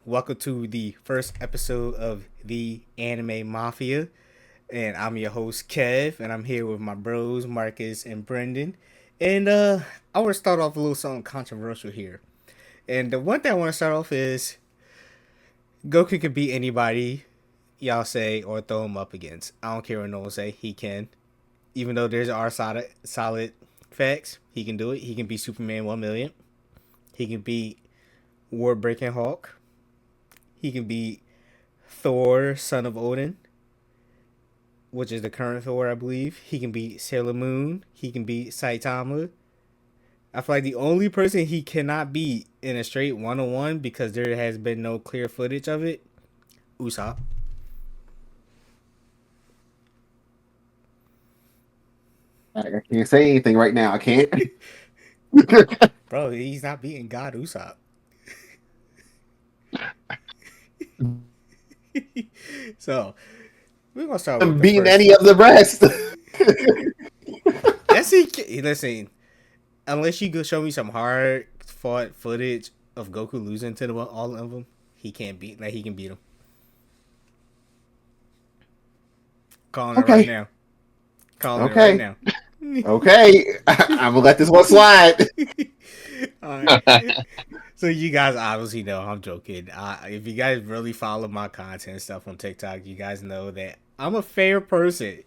Welcome to the first episode of the Anime Mafia. And I'm your host, Kev, and I'm here with my bros, Marcus and Brendan. And I want to start off a little something controversial here. And the one thing I want to start off is Goku can beat anybody, y'all say, or throw him up against. I don't care what no one say, he can. Even though there's our solid facts, he can do it. He can beat Superman 1 million. He can beat War Breaking Hulk. He can beat Thor, son of Odin, which is the current Thor, I believe. He can beat Sailor Moon. He can beat Saitama. I feel like the only person he cannot beat in a straight one-on-one because there has been no clear footage of it, Usopp. I can't say anything right now. I can't. Bro, he's not beating God Usopp. So, we're going to start with I'm the beating first. any of the rest. Yes, listen, unless you could show me some hard fought footage of Goku losing to all of them, he can't beat. Like he can beat him. Calling it right Okay. now. Calling it right Okay. now. Okay. I'm gonna let this one slide. All right. So you guys obviously know I'm joking. If you guys really follow my content and stuff on TikTok, you guys know that I'm a fair person.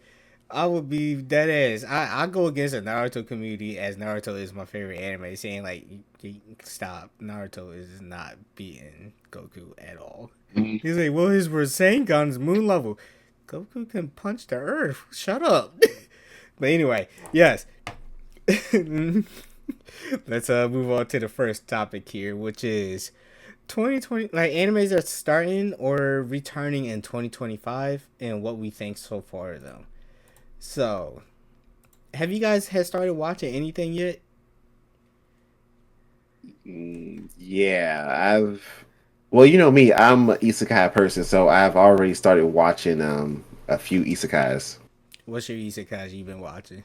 I would be dead ass. I go against the Naruto community as Naruto is my favorite anime, saying like, stop. Naruto is not beating Goku at all. He's like, well, his Rasengan's moon level. Goku can punch the earth. Shut up. But anyway, yes. Let's move on to the first topic here, which is 2020, like animes are starting or returning in 2025 and what we think so far of them. So, have you guys had started watching anything yet? Yeah, well, you know me, I'm an isekai person, so I've already started watching a few isekais. What's your isekais you've been watching?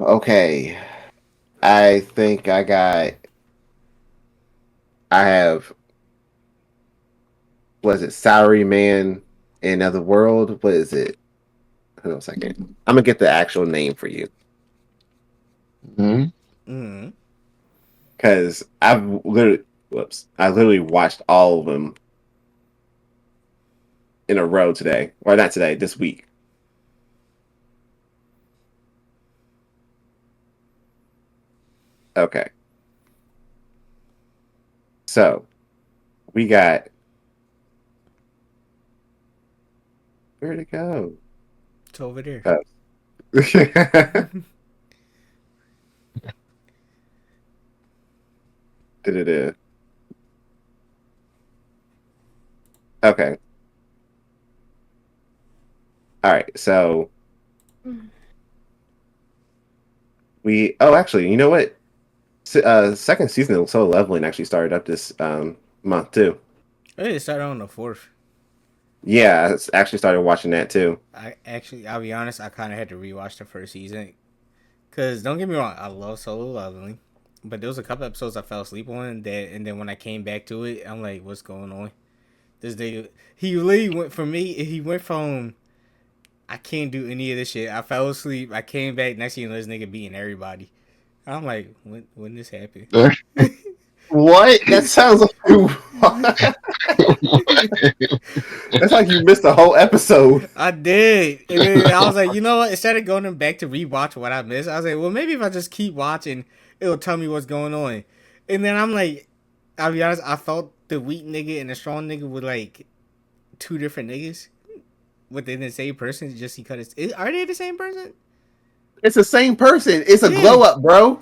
Okay. I think I have, what is it, Salary Man in Another World? What is it? Hold on a second. I'm gonna get the actual name for you. Mm-hmm. Because I literally watched all of them in a row today. Or not today, this week. Okay. So we got, where'd it go? It's over there. Oh. Da-da-da. Okay. All right. So actually, you know what? Second season of Solo Leveling actually started up this month too. It started on the 4th. Yeah, I actually started watching that too. I'll be honest, I kind of had to rewatch the first season. Because don't get me wrong, I love Solo Leveling. But there was a couple episodes I fell asleep on that, and then when I came back to it, I'm like, what's going on? This nigga, he really went for me. He went from I can't do any of this shit. I fell asleep. I came back. Next thing you know, this nigga beating everybody. I'm like, when this happened? What? That sounds like that's like you missed a whole episode. I did. And then I was like, you know what? Instead of going back to rewatch what I missed, I was like, well, maybe if I just keep watching, it'll tell me what's going on. And then I'm like, I'll be honest, I thought the weak nigga and the strong nigga were like two different niggas within the same person. Just because are they the same person? It's the same person. It's a Yeah. glow up, bro.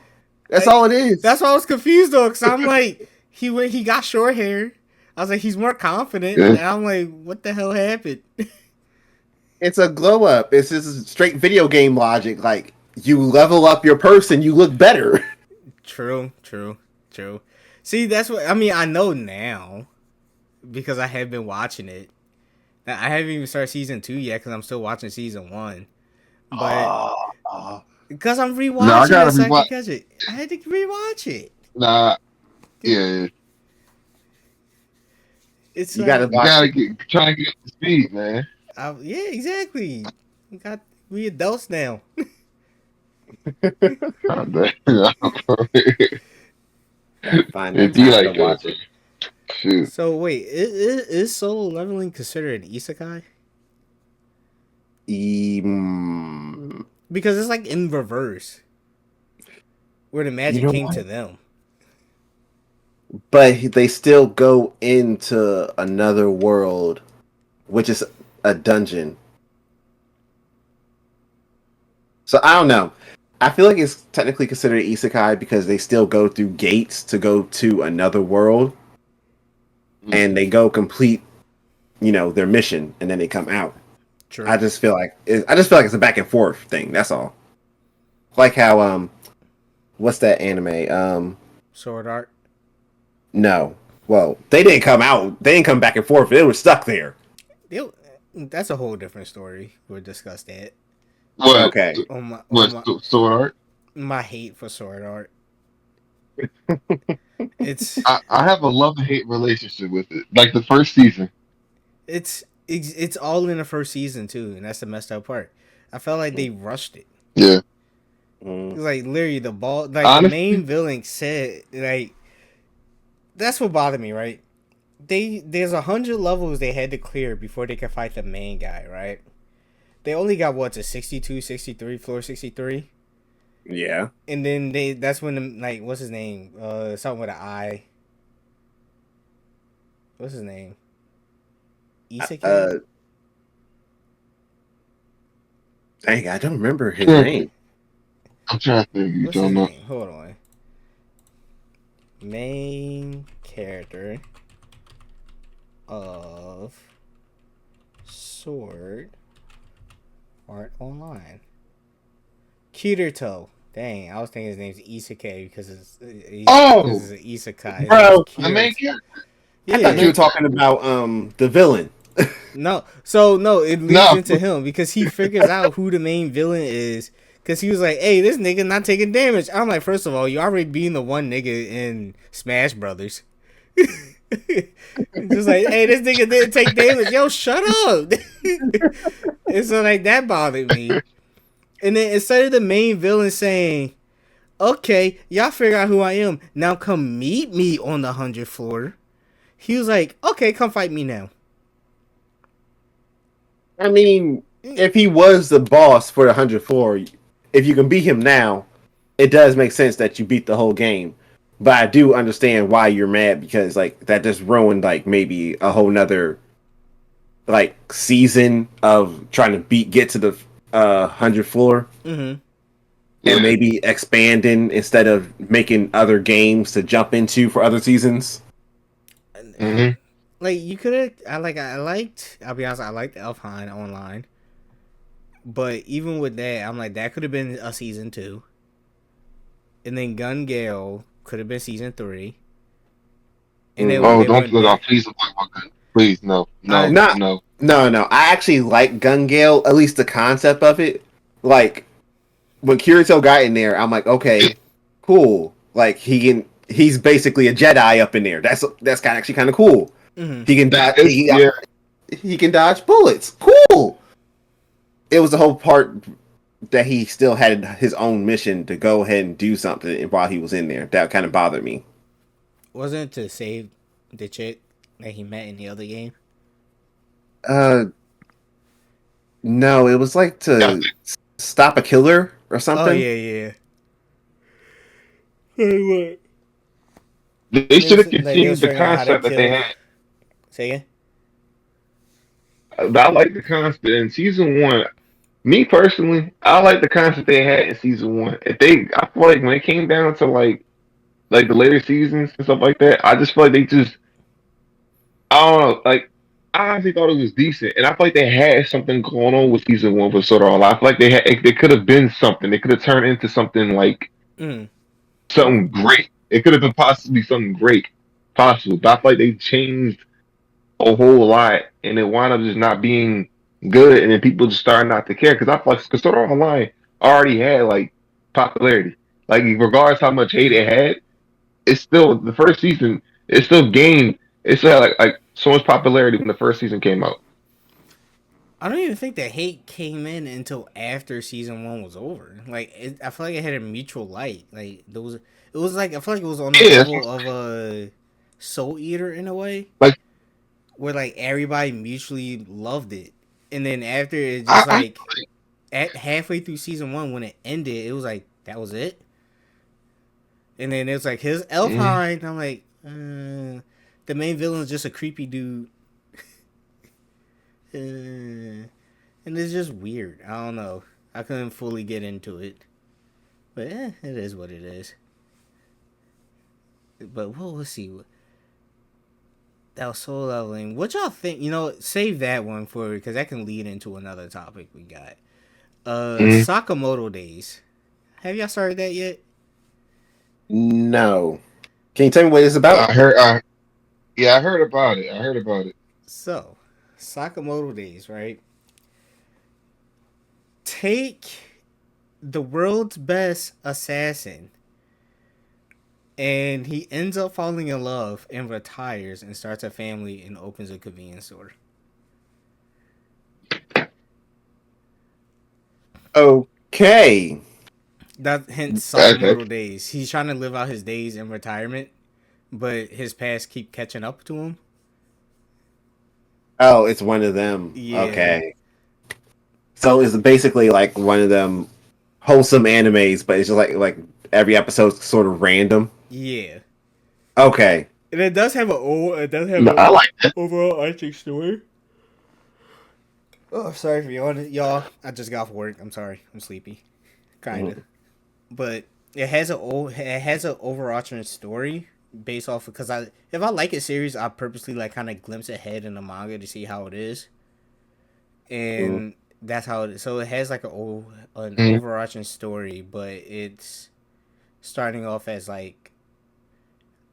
That's all it is. That's why I was confused though, because I'm like, he got short hair. I was like, he's more confident, and I'm like, what the hell happened? It's a glow up. It's just straight video game logic. Like you level up your person, you look better. True, true, true. See, that's what I mean. I know now because I have been watching it. I haven't even started season 2 yet because I'm still watching season 1. But Oh, because I'm No, I rewatching gotta it so I can rewatch. catch it, I had to rewatch it. Nah, yeah. It's You gotta like, You watch gotta it. get trying to get up to speed, man. yeah, exactly. We adults now. God damn. Gotta find that It be time to like that, watch bro. it. Shoot. So wait, is solo leveling considered an isekai? Mm, Because it's like in reverse, where the you magic know came to what? them. But they still go into another world, which is a dungeon. So I don't know. I feel like it's technically considered isekai because they still go through gates to go to another world, Mm. and they go complete, their mission, and then they come out. True. I just feel like it's a back and forth thing. That's all. Like how what's that anime? Sword art. No. Well, they didn't come out. They didn't come back and forth. They were stuck there. They'll- That's a whole different story. We'll discuss that. What? Okay. On my on What? my Sword art? my hate for sword art. It's I have a love and hate relationship with it. Like the first season. it's all in the first season too, and that's the messed up part. I felt like they rushed it. Yeah. Mm. Like literally like the main Honestly, villain said like that's what bothered me, right? There's 100 levels they had to clear before they could fight the main guy, right? They only got what to 62, 63, floor 63. Yeah. And then that's when the, like what's his name? Something with an I. What's his name? Isekai? Uh, dang, I don't remember his sure. name. I'm trying to think. You What's his don't know. name? Hold on. Main character of Sword Art Online. Kirito. Dang, I was thinking his name's Isekai because Oh, it's an Isekai. His name's Bro, the main Kirito. character. I The thought you Yeah. were main talking character. about the villain. No. So no, it leads No. into him because he figures out who the main villain is. Cause he was like, "Hey, this nigga not taking damage." I'm like, first of all, you already being the one nigga in Smash Brothers. Just like, hey, this nigga didn't take damage. Yo, shut up. And so like that bothered me. And then instead of the main villain saying, "Okay, y'all figure out who I am. Now come meet me on the 100th floor," he was like, "Okay, come fight me now." I mean, if he was the boss for the 104, if you can beat him now, it does make sense that you beat the whole game. But I do understand why you're mad because like that just ruined like maybe a whole nother like season of trying to get to the 100 floor Mm-hmm. and Yeah. maybe expanding instead of making other games to jump into for other seasons. Hmm. Like you could have, I liked. I'll be honest, I liked Elfheim online, but even with that, I'm like that could have been a season two, and then Gun Gale could have been season three, and then Oh, Mm. they don't went put it on. back. Please don't talk about that. Please, no, I no, Not no. no no. I actually like Gun Gale, at least the concept of it. Like when Kirito got in there, I'm like, okay, cool. Like he's basically a Jedi up in there. That's actually kind of cool. mm-hmm. He can dodge Yeah. he can dodge bullets. Cool. It was the whole part that he still had his own mission to go ahead and do something while he was in there. That kind of bothered me. Wasn't it to save the chick that he met in the other game? Uh, no, it was like Yeah. to stop a killer or Oh something. yeah, yeah. Hey, what? They They should was have like they was continued the figuring out how to concept that they kill. had. Say again. I like the concept in season one. Me personally, I like the concept they had in season one. I feel like when it came down to like the later seasons and stuff like that, I just feel like they just, I don't know, like I honestly thought it was decent, and I feel like they had something going on with season one for sort of all. I feel like they could have been something. They could have turned into something like Mm. something great. It could have been possibly something great, possible. But I feel like they changed a whole lot, and it wound up just not being good, and then people just started not to care because I feel like because Sword Art Online already had like popularity, like regardless how much hate it had, it's still the first season. It still gained. It still had like so much popularity when the first season came out. I don't even think the hate came in until after season one was over. I feel like it had a mutual light. Like there was, it was like I feel like it was on the Yeah, level of a Soul Eater in a way, like where like everybody mutually loved it, and then after it just I like at halfway through season one when it ended, it was like that was it, and then it was like his mm, Elfheim. And I'm like, the main villain is just a creepy dude, and it's just weird. I don't know. I couldn't fully get into it. But it is what it is. But well, let's see. That was soul leveling. What y'all think? Save that one for because that can lead into another topic we got. mm. Sakamoto Days. Have y'all started that yet? No. Can you tell me what it's about? I heard. Yeah, I heard about it. I heard about it. So, Sakamoto Days, right? Take the world's best assassin, and he ends up falling in love and retires and starts a family and opens a convenience store. Okay. That hence Okay. Sakamoto Days. He's trying to live out his days in retirement, but his past keep catching up to him. Oh, it's one of them. Yeah, Okay. So it's basically like one of them wholesome animes, but it's just like every episode's sort of random. yeah, Okay. and it does have No, a I like that. overall arching story. Oh, sorry for yawning, y'all. I just got off work. I'm sorry. I'm sleepy, kinda. Mhm. But it has an overarching story based off because I if I like a series, I purposely like kind of glimpse ahead in the manga to see how it is, Mhm. and that's how it is. So it has like an Mm. overarching story, but it's starting off as like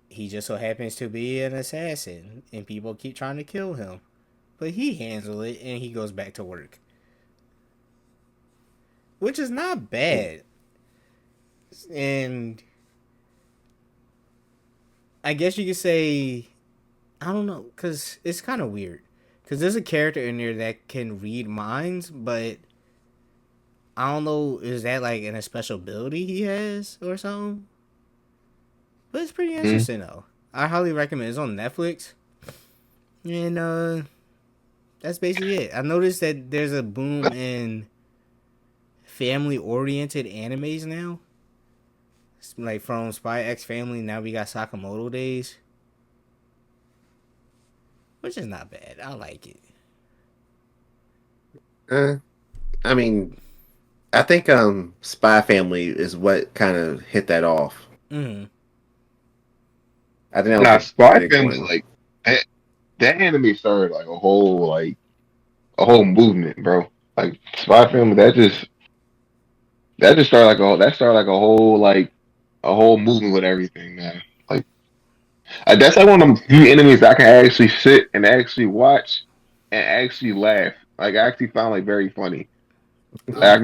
he just so happens to be an assassin and people keep trying to kill him, but he handles it and he goes back to work, which is not bad. And I guess you could say I don't know because it's kind of weird because there's a character in there that can read minds, but I don't know is that like in a special ability he has or something. But it's pretty Mm. interesting though. I highly recommend. It's on Netflix, and that's basically it. I noticed that there's a boom in family oriented animes now. Like from Spy X Family, now we got Sakamoto Days, which is not bad. I like it. Uh, I mean, I think Spy Family is what kind of hit that off. Mm-hmm. I think that was Nah, the Spy big Family one. like that anime started like a whole movement, bro. Like Spy Family, that just started like that started like a whole movement with everything, man. Like that's like one of them few enemies that I can actually sit and actually watch and actually laugh. Like I actually found like very funny. Um, I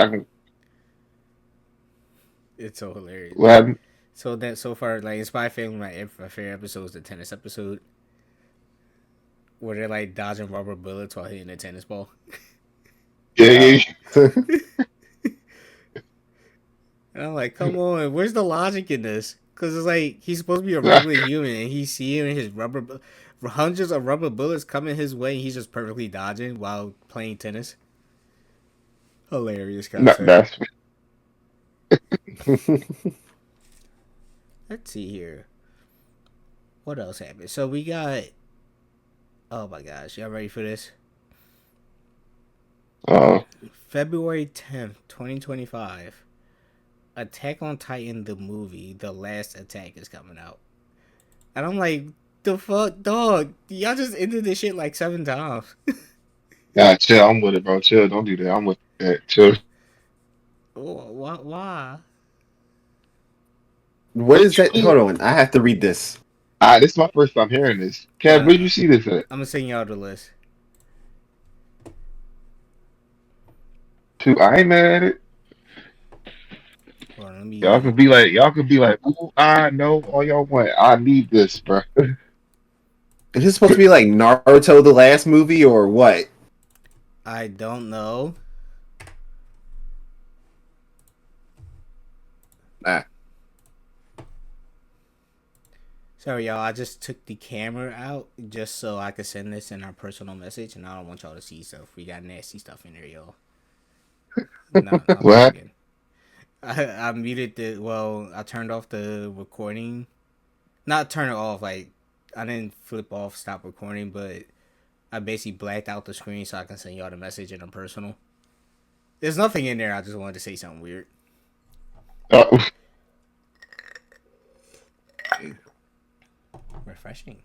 can it's so hilarious. what happened? So far, like in Spy Family, my favorite episode is the tennis episode where they're like dodging rubber bullets while hitting a tennis ball. Yeah, yeah, Oh. And I'm like, come on, where's the logic in this? Because it's like he's supposed to be a yeah. regular human, and he's seeing his hundreds of rubber bullets coming his way, and he's just perfectly dodging while playing tennis. Hilarious No, concept. that's Let's see here. What else happened? So we got. Oh my gosh, y'all ready for this? uh February 10th, 2025. Attack on Titan, the movie, The Last Attack is coming out. And I'm like, the fuck, dog? Y'all just ended this shit like 7 times. yeah, chill. I'm with it, bro. Chill. Don't do that. I'm with that. Chill. Why? Why? What is that? Hold on, I have to read this. This is my first time hearing this. Kev, where Uh, did you see this at? I'm gonna send y'all the list. Shoot, I ain't mad at it. Hold on, let me. Y'all could be like, ooh, I know all y'all want. I need this, bro. Is this supposed to be like Naruto, the last movie, or what? I don't know. Ah, Sorry, y'all. I just took the camera out just so I could send this in our personal message, and I don't want y'all to see stuff. We got nasty stuff in there, y'all. No, no What? bugging. I muted the. Well, I turned off the recording. Not turn it off. Like I didn't flip off stop recording, but I basically blacked out the screen so I can send y'all the message in a personal. There's nothing in there. I just wanted to say something weird. Uh, Refreshing.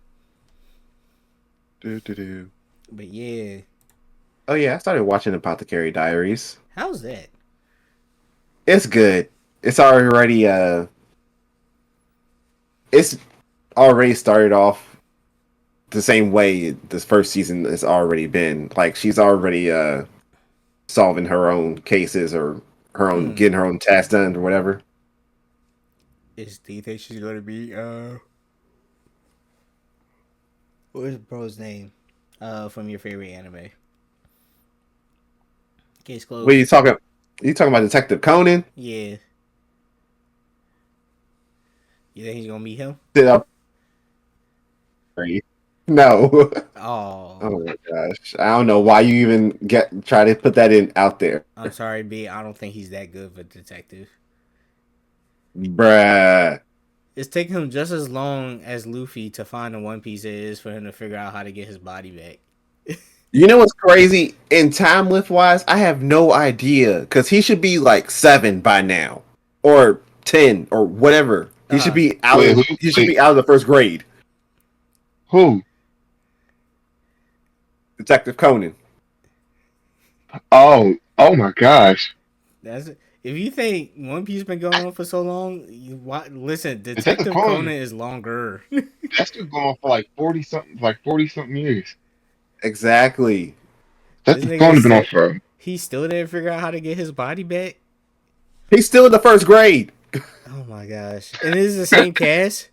do, do, do. But yeah, Oh yeah, I started watching Apothecary Diaries. how's that? It's good. It's already it's already started off the same way this first season has already been. Like she's already solving her own cases or her own Hmm. getting her own tasks done or whatever. Do you think she's gonna be what is bro's name? From your favorite anime. Case What are you closed. talking? You talking about Detective Conan? Yeah. You think he's gonna meet him? Did I? No. Oh, Oh my gosh. I don't know why you even try to put that in out there. I'm sorry, B. I don't think he's that good of a detective. Bruh. It's taking him just as long as Luffy to find the One Piece it is for him to figure out how to get his body back. You know what's crazy? In time lift wise, I have no idea. Because he should be like 7 by now. Or 10 or whatever. He should uh, be out wait, of who? he should Wait, be out of the first grade. who? Detective Conan. Oh my gosh! that's if you think One Piece been going on for so long, listen, Detective Detective Conan Conan. is longer. That's been going on for like 40 something years. This Exactly. Detective nigga Conan been on said for. he still didn't figure out how to get his body back. He's still in the first grade. Oh my gosh! And this is the same cast.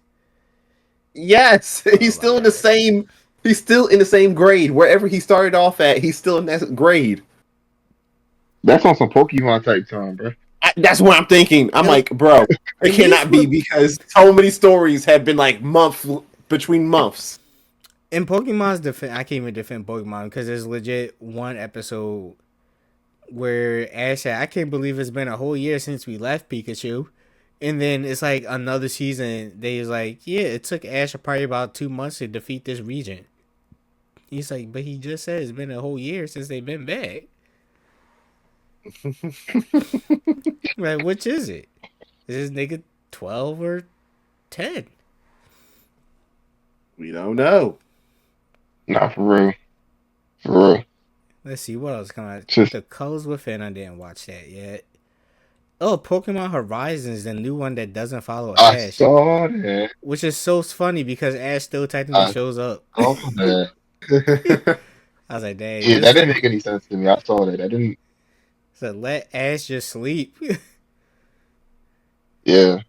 Yes. Oh He's my still in the gosh! same he's still in the same grade. Wherever he started off at, he's still in that grade. That's on some Pokemon type time, bro. That's what I'm thinking. I'm At, like, bro, it at least cannot be with because so many stories have been like between months. in Pokemon's defense, I can't even defend Pokemon because there's legit one episode where Ash said, "I can't believe it's been a whole year since we left Pikachu," and then it's like another season. They was like, "Yeah, it took Ash probably about 2 months to defeat this region." He's like, "But he just said it's been a whole year since they've been back." Like, which is it? Is this nigga 12 or 10? We don't know. Not for real. For real. Let's see what else coming out. Just The Colors Within. I didn't watch that yet. Oh, Pokemon Horizons, the new one that doesn't follow I Ash, saw that. which is so funny because Ash still technically I shows up. saw that. I was like, dang, Yeah, that just didn't make any sense to me. I saw that. That didn't. so let Ash just sleep. Yeah.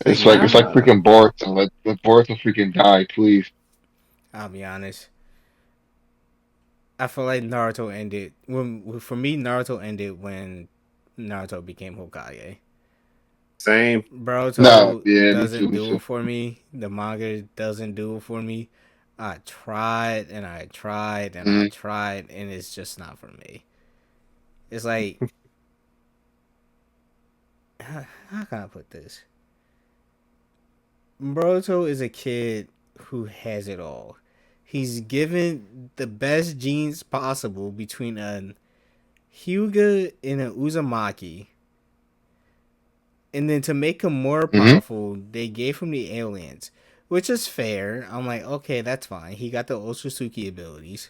It's like, It's like Nah. freaking Boruto. Let Boruto freaking die, please. I'll be honest. I feel like Naruto ended when for me Naruto ended when Naruto became Hokage. Same. Nah, Boruto yeah, me too, doesn't me do too. it for me. The manga doesn't do it for me. I tried and I tried and I Mm. tried and it's just not for me. It's like how can I put this? Boruto is a kid who has it all. He's given the best genes possible between a Hyuga and an Uzumaki. And then to make him more Hmm. powerful, they gave him the aliens, which is fair. I'm like, okay, that's fine. He got the Otsutsuki abilities.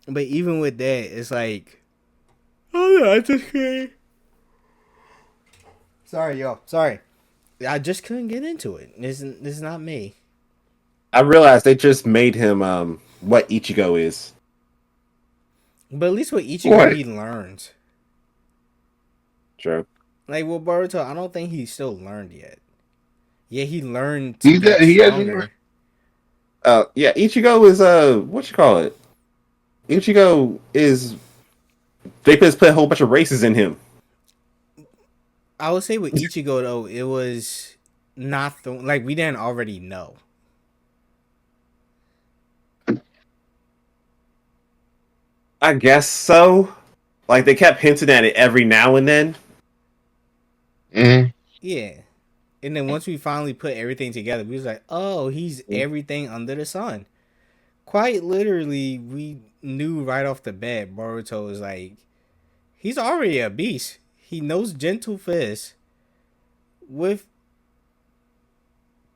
But even with that, it's like, oh no, I just can't. Sorry, yo. Sorry. I just couldn't get into it. This is not me. I realized they just made him what Ichigo is. But at least with Ichigo, What? he learns. True. Like with Boruto, I don't think he still learned yet. Yeah, he learned to He get he hasn't. stronger. Yeah, Ichigo is what you call it? Ichigo is they just put a whole bunch of races in him. I would say with Ichigo though, it was not the like we didn't already know. I guess so. Like they kept hinting at it every now and then. Hmm. Yeah. And then once we finally put everything together, we was like, oh, he's everything under the sun. Quite literally, we knew right off the bat Boruto was like, he's already a beast. He knows Gentle Fist with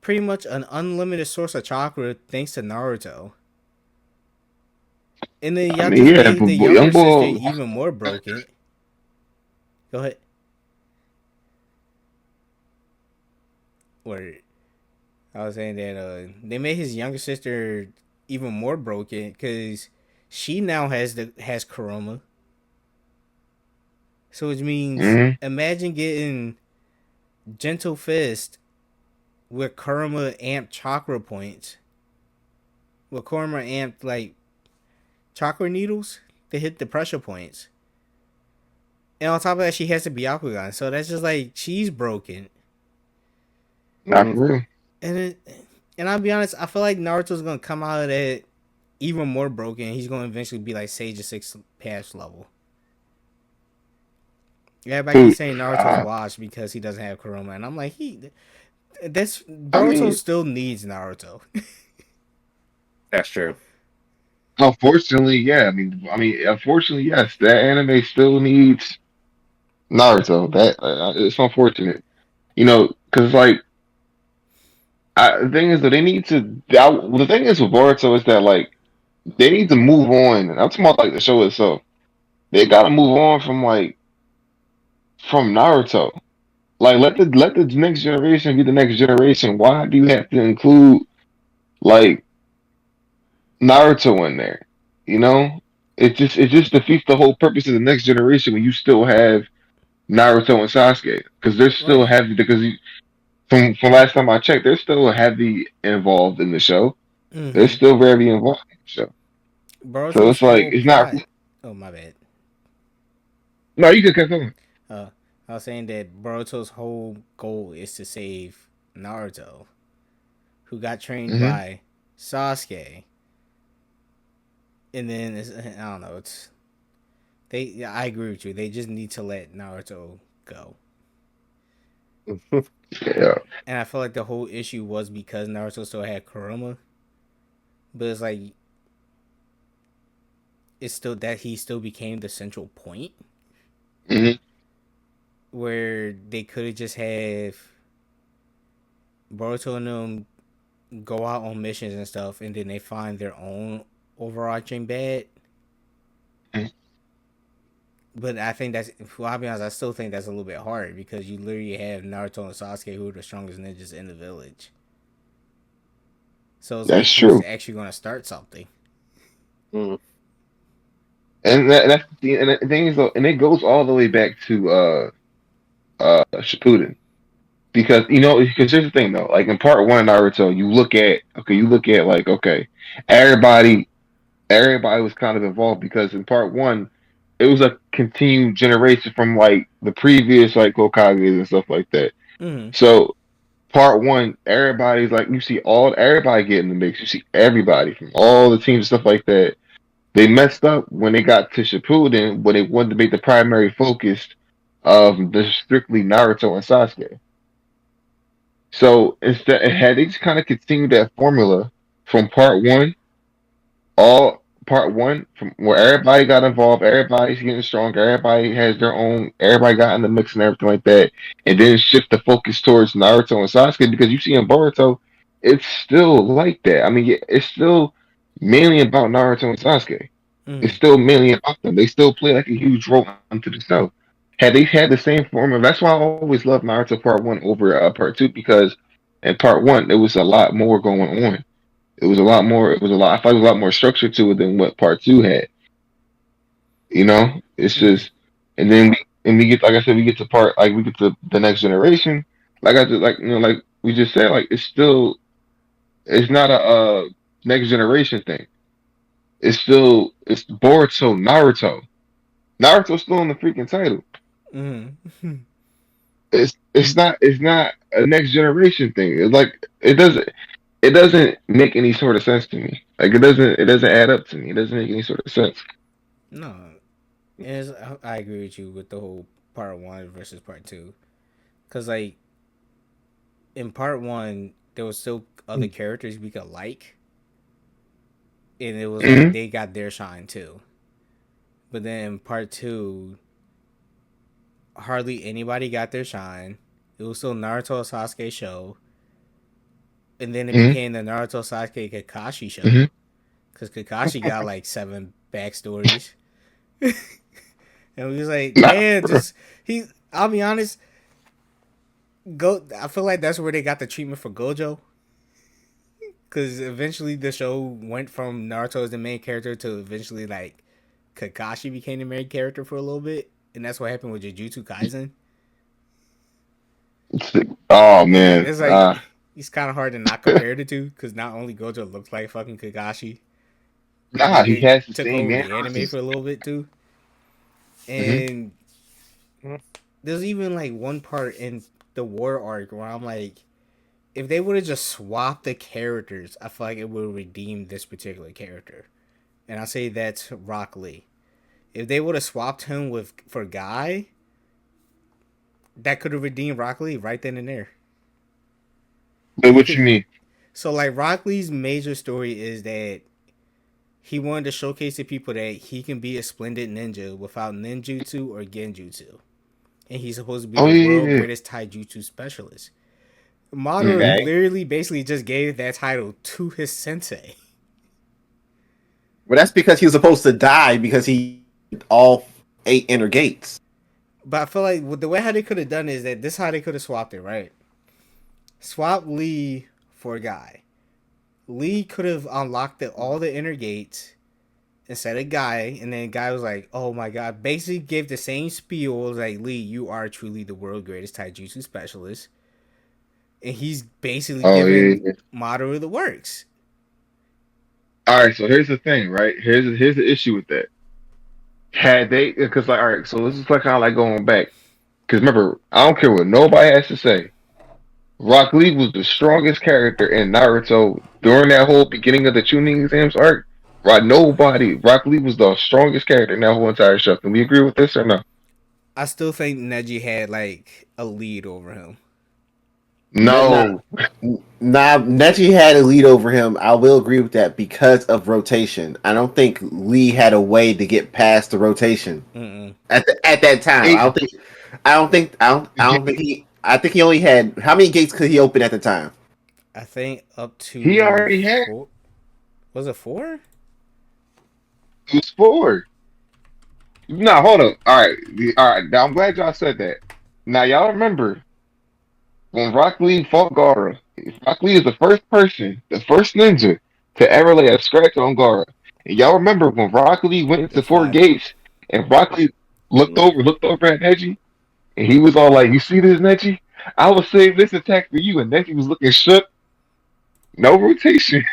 pretty much an unlimited source of chakra thanks to Naruto. And then I y'all mean, just yeah, made but the young younger sister boy. even more broken. Go ahead. Word. I was saying that they made his younger sister even more broken because she now has Kuroma. So which means Hmm. imagine getting Gentle Fist with Kurama amped chakra points. With Kurama amped like chakra needles to hit the pressure points. And on top of that, she has the Byakugan. So that's just like she's broken. Not Mm. for real. And and I'll be honest, I feel like Naruto's gonna come out of that even more broken. He's gonna eventually be like Sage of Six Paths level. Everybody keeps Dude, saying Naruto's washed because he doesn't have Kurama, and I'm like, that's I Boruto mean, still needs Naruto. That's true. unfortunately, yeah. I mean, unfortunately, yes. That anime still needs Naruto. That it's unfortunate, because like the thing is that they need to. The thing is with Boruto is that like they need to move on. I'm talking about like the show itself. They got to move on from Naruto. Like let the next generation be the next generation. Why do you have to include like Naruto in there? You know, it just defeats the whole purpose of the next generation when you still have Naruto and Sasuke because they're still Right. heavy from last time I checked, they're still heavy involved in the show. They're Mm-hmm. still very involved in the show. So Boruto's it's like whole it's not. plot. Oh my bad. No, you can keep going. Uh, I was saying that Boruto's whole goal is to save Naruto, who got trained Hmm. by Sasuke, and then I don't know. It's they. Yeah, I agree with you. They just need to let Naruto go. Yeah. And I feel like the whole issue was because Naruto still had Kurama, but it's like it's still that he still became the central point Hmm. where they could have just have Boruto and them go out on missions and stuff, and then they find their own overarching bad. But I think that's, well, I'll be honest, I still think that's a little bit hard because you literally have Naruto and Sasuke who are the strongest ninjas in the village. So it's like, That's who's true. actually going to start something? Mm. And the thing is though, and it goes all the way back to Shippuden. Because because here's the thing though, like in part one of Naruto, you look at like okay, everybody everybody was kind of involved because in part one, it was a continued generation from like the previous like Hokages and stuff like that. Mm So part one, everybody's like you see everybody get in the mix. You see everybody from all the teams and stuff like that. They messed up when they got to Shippuden when they wanted to make the primary focus of the strictly Naruto and Sasuke. So instead, had they just kind of continued that formula from part one, from where everybody got involved, everybody's getting stronger, everybody has their own, everybody got in the mix and everything like that, and then shift the focus towards Naruto and Sasuke because you see in Boruto, it's still like that. I mean, it's still mainly about Naruto and Sasuke. hmm. It's Mm still mainly about them. They still play like a huge role into the show. Had they had the same formula, that's why I always loved Naruto Part One over Part Two because in Part One there was a lot more going on. It was a lot more. It was a lot. I thought there was a lot more structure to it than what Part Two had. It's hmm. Mm just, and we get like I said, we get to part like we get to the next generation. Like I just like like we just said, like it's still it's not a next generation thing. It's Boruto, Naruto. Naruto's still in the freaking title. Mm-hmm. It's not a next generation thing. It's like it doesn't make any sort of sense to me. Like it doesn't add up to me. It doesn't make any sort of sense. No, I agree with you with the whole part one versus part two. Cause like in part one, there was still other characters we could like, and it was like Hmm. they got their shine too. But then in part two, hardly anybody got their shine. It was still Naruto Sasuke show, and then it Hmm. became the Naruto Sasuke Kakashi Hmm. show because Kakashi got like 7 backstories, and we was like, Nah, damn, bro. just he. I'll be honest, go. I feel like that's where they got the treatment for Gojo, because eventually the show went from Naruto as the main character to eventually like Kakashi became the main character for a little bit, and that's what happened with Jujutsu Kaisen. Oh And man. it's like it's kind of hard to not compare the two because not only Gojo looks like fucking Kakashi, but Nah, then he it has the took same over the anime mannerisms. for a little bit too. Hmm. And there's even like one part in the war arc where I'm like, if they would have just swapped the characters, I feel like it would redeem this particular character. And I say that's Rock Lee. If they would have swapped him with for Guy, that could have redeemed Rock Lee right then and there. But what you Because mean? so like Rock Lee's major story is that he wanted to showcase to people that he can be a splendid ninja without ninjutsu or genjutsu. And he's supposed to be Oh the yeah, world yeah. greatest taijutsu specialist. Madara Mm-hmm. Okay. literally basically just gave that title to his sensei. Well, that's because he was supposed to die because he all 8 inner gates. But I feel like the way how they could have done it is that this is how they could have swapped it, right? Swap Lee for a Guy. Lee could have unlocked all the inner gates instead of Guy, and then Guy was like, "Oh my god!" Basically, gave the same spiel like, "Lee, you are truly the world greatest taijutsu specialist," and he's basically Oh yeah, giving yeah. Madara the works. All right. So here's the thing, right? Here's the issue with that. Had they, because like, all right. So this is like kind of like going back. Because remember, I don't care what nobody has to say. Rock Lee was the strongest character in Naruto during that whole beginning of the tuning exams arc. Right? Nobody. Rock Lee was the strongest character in that whole entire show. Can we agree with this or no? I still think Neji had like a lead over him. Nah, No. Neji had a lead over him. I will agree with that because of rotation. I don't think Lee had a way to get past the rotation Mm-mm. at that time. Eight. I don't think he. I think he only had how many gates could he open at the time? I think up He to already had. four. Was it four? It was four. No, hold up. All right. All right. Now I'm glad y'all said that. Now y'all remember when Rock Lee fought Gaara. Rock Lee is the first person, the first ninja to ever lay a scratch on Gaara. And y'all remember when Rock Lee went The into four five. gates and Rock Lee looked over at Neji, and he was all like, "You see this, Neji? I will save this attack for you." And Neji was looking shook. No rotation.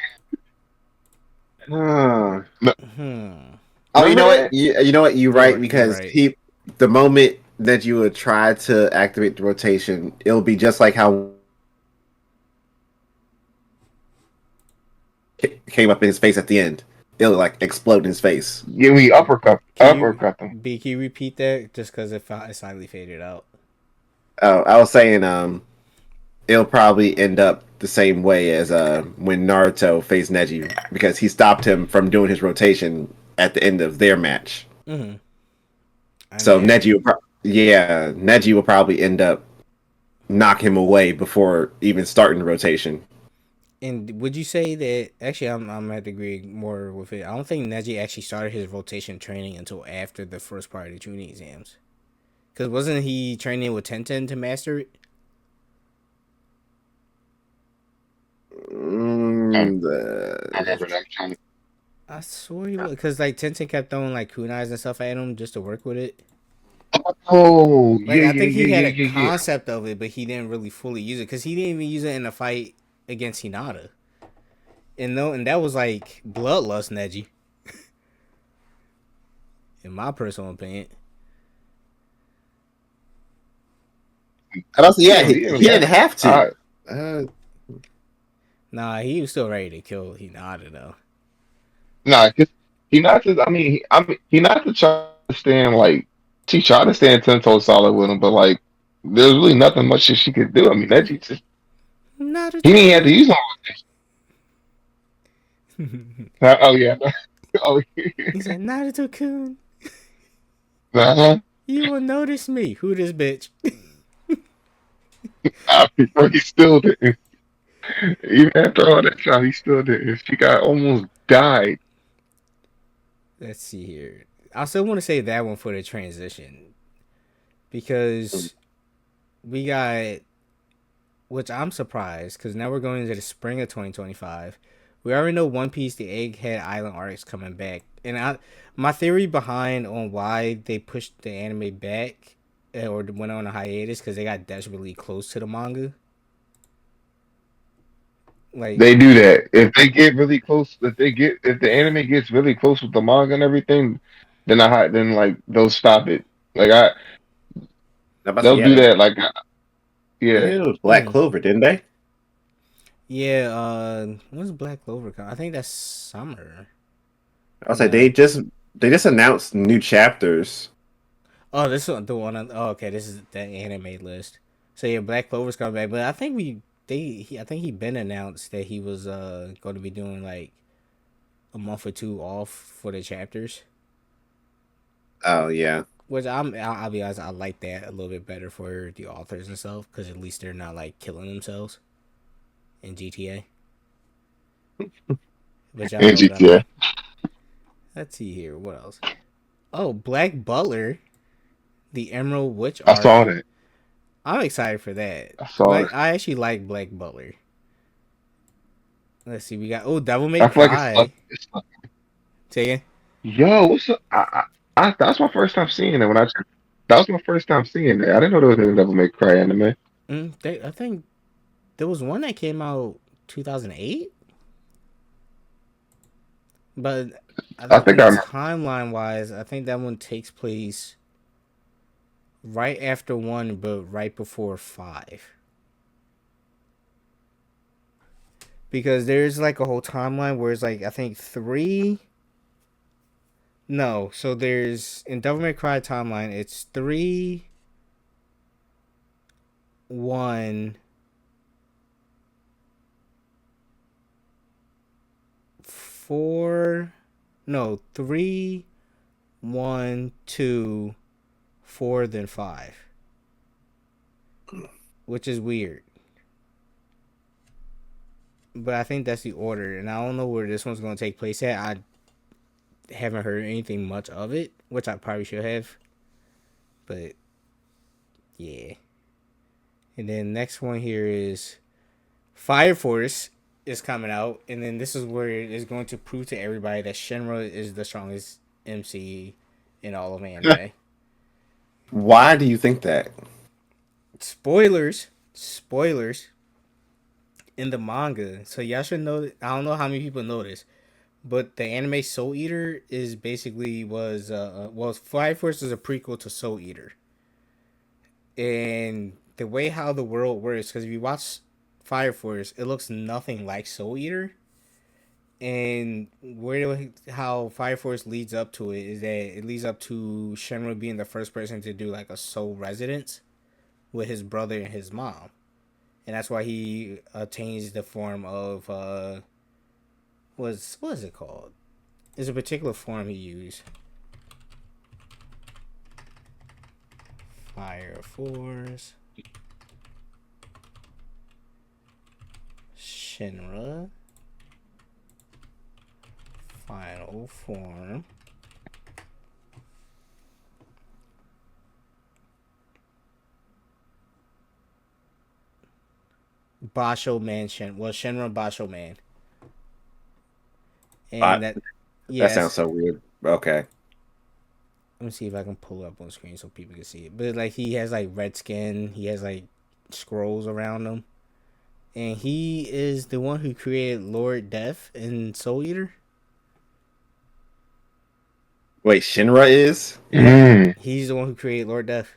Huh. No, Hmm. Oh, you remember know what? that? You know what? You're You're right right. You're because right. the moment that you would try to activate the rotation, it'll be just like how came up in his face at the end. It'll like explode in his face. Yeah, we Can you uppercut them. can you repeat that just because it slightly faded out? I was saying, it'll probably end up the same way as when Naruto faced Neji because he stopped him from doing his rotation at the end of their match. Mm-hmm. I So mean, Neji will probably end up knock him away before even starting the rotation. and would you say that actually I'm gonna have to agree more with it. I don't think Neji actually started his rotation training until after the first part of the tuning exams. Cause wasn't he training with Tenten to master it? Mm, I the- remember that. I'm trying to. I swear he was, cause like Tenten kept throwing like kunais and stuff at him just to work with it. Oh, Like yeah, I yeah, think he yeah, had yeah, a yeah, yeah. concept of it, but he didn't really fully use it because he didn't even use it in the fight against Hinata. And no, and that was like bloodlust Neji, in my personal opinion. And also, yeah, Yeah, he didn't yeah. have I to. Uh, Nah, he was still ready to kill Hinata though. Nah, cause he not to. He not to try to stand like she tried to stand 10 toes solid with him, but like there's really nothing much that she could do. I mean, that just he didn't have to Naruto-kun. use no. Oh yeah, oh yeah. He said, Naruto-kun, Uh-huh. you will notice me. Who this bitch? I prefer he still didn't. Even after all that time, he still didn't. She got almost died. Let's see here. I still want to say that one for the transition because we got, which I'm surprised because now we're going into the spring of 2025. We already know One Piece, the Egghead Island arc is coming back, and my theory behind on why they pushed the anime back or went on a hiatus because they got desperately close to the manga. Like, They do that if they get really close. If the anime gets really close with the manga and everything, then like they'll stop it. Like about to say, they'll yeah, do that. Like they yeah. did it with Black mm, Clover, didn't they? yeah, when's Black Clover come? I think that's summer. I was like, No. they just announced new chapters. Oh, this is the one. Oh, okay, this is the anime list. So yeah, Black Clover's coming back, but I think I think he been announced that he was going to be doing like a month or two off for the chapters. Oh yeah, Which I'll be honest, I like that a little bit better for the authors and stuff because at least they're not like killing themselves in GTA. But y'all And know what I GTA. mean. Let's see here. What else? Oh, Black Butler, the Emerald Witch I saw arc. that. I'm excited for that. I saw Like that. I actually like Black Butler. Let's see. We got Devil May I feel like it's Cry. Say again. yo, what's up? That's my first time seeing it. That was my first time seeing it. I didn't know there was a Devil May Cry anime. I think there was one that came out 2008, but I think think I timeline wise, I think that one takes place right after one, but right before five. Because there's like a whole timeline where it's like I think three. No, so there's in Devil May Cry timeline, it's three, one, four, no, three, one, two, four, then five, which is weird. But I think that's the order, and I don't know where this one's going to take place at. I haven't heard anything much of it, which I probably should have. But yeah. And then next one here is Fire Force is coming out, and then this is where it is going to prove to everybody that Shinra is the strongest MC in all of anime. why do you think that? Spoilers, spoilers in the manga. So y'all should know. I don't know how many people know this, but the anime Soul Eater is basically was well, Fire Force is a prequel to Soul Eater, and the way how the world works, because if you watch Fire Force, it looks nothing like Soul Eater. And how Fire Force leads up to it is that it leads up to Shenmue being the first person to do like a soul residence with his brother and his mom, and that's why he attains the form of what is it called? There's a particular form he used. Fire Force Shinra final form. Basho Man Shinra Basho Man. Uh, And that that sounds yes. so weird. Okay. Let me see if I can pull it up on screen so people can see it. But like he has like red skin, he has like scrolls around him. and he is the one who created Lord Death and Soul Eater. Wait, Shinra is? Yeah, Mm. he's the one who created Lord Death.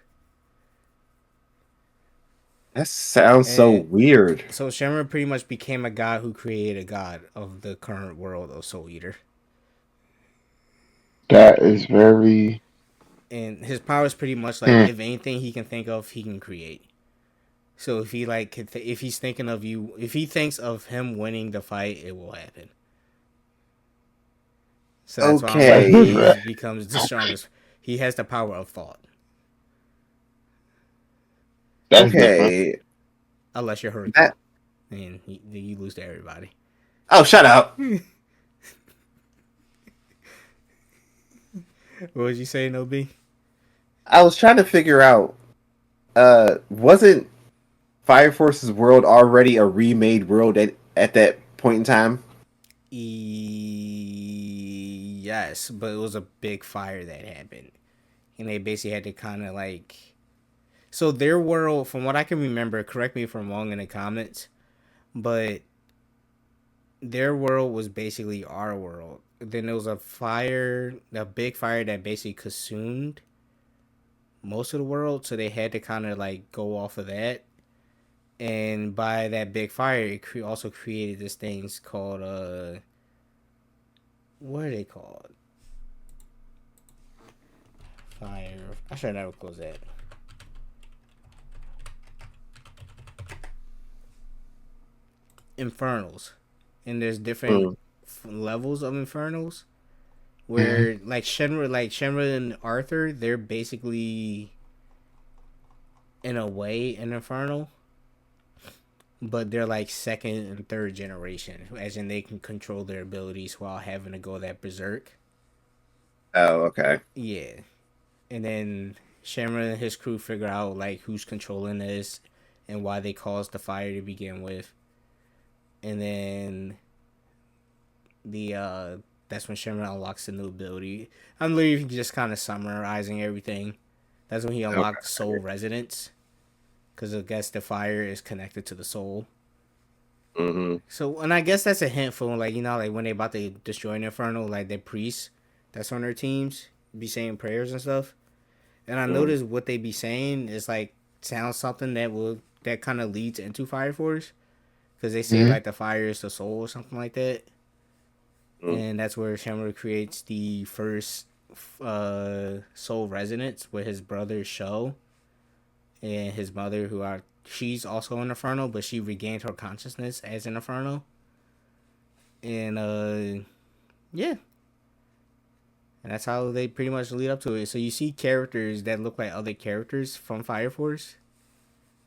That sounds so And weird. so Shenmue pretty much became a god who created a god of the current world of Soul Eater. That is very. And his power is pretty much like Hmm. if anything he can think of, he can create. So if he like, if he's thinking of you, if he thinks of him winning the fight, it will happen. So that's why I'm That's like, Okay. he interesting. becomes the strongest. He has the power of thought, That's different. Okay. unless you're Hurricane, That. and you lose to everybody. Oh, shut up. What was you saying, OB? I was trying to figure out. Wasn't Fire Force's world already a remade world at that point in time? Yes, but it was a big fire that happened, and they basically had to kind of like. So their world, from what I can remember, correct me if I'm wrong in the comments, but their world was basically our world. Then there was a fire, a big fire that basically consumed most of the world, so they had to kind of like go off of that. And by that big fire, it also created this things called what are they called? Fire. I should never close that. Infernals, and there's different Mm. levels of infernals. Mhm. Where like Shenmue and Arthur, they're basically in a way an infernal, but they're like second and third generation, as in they can control their abilities while having to go that berserk. Oh, okay. Yeah, and then Shenmue and his crew figure out like who's controlling this and why they caused the fire to begin with, and then the that's when Shenmue unlocks the new ability. I'm literally just kind of summarizing everything. That's when he unlocked Okay. Soul Resonance, because I guess the fire is connected to the soul. Mm-hmm. So, and I guess that's a hint for like like when they about to destroy an inferno, like their priests that's on their teams be saying prayers and stuff. And I Mm. noticed what they be saying is like sounds something that kind of leads into Fire Force, because they say Mhm. like the fire is the soul or something like that. Mm. And that's where Shenmue creates the first soul resonance with his brother Sho and his mother, who are she's also an inferno, but she regained her consciousness as an inferno. And yeah, and that's how they pretty much lead up to it. So you see characters that look like other characters from Fire Force.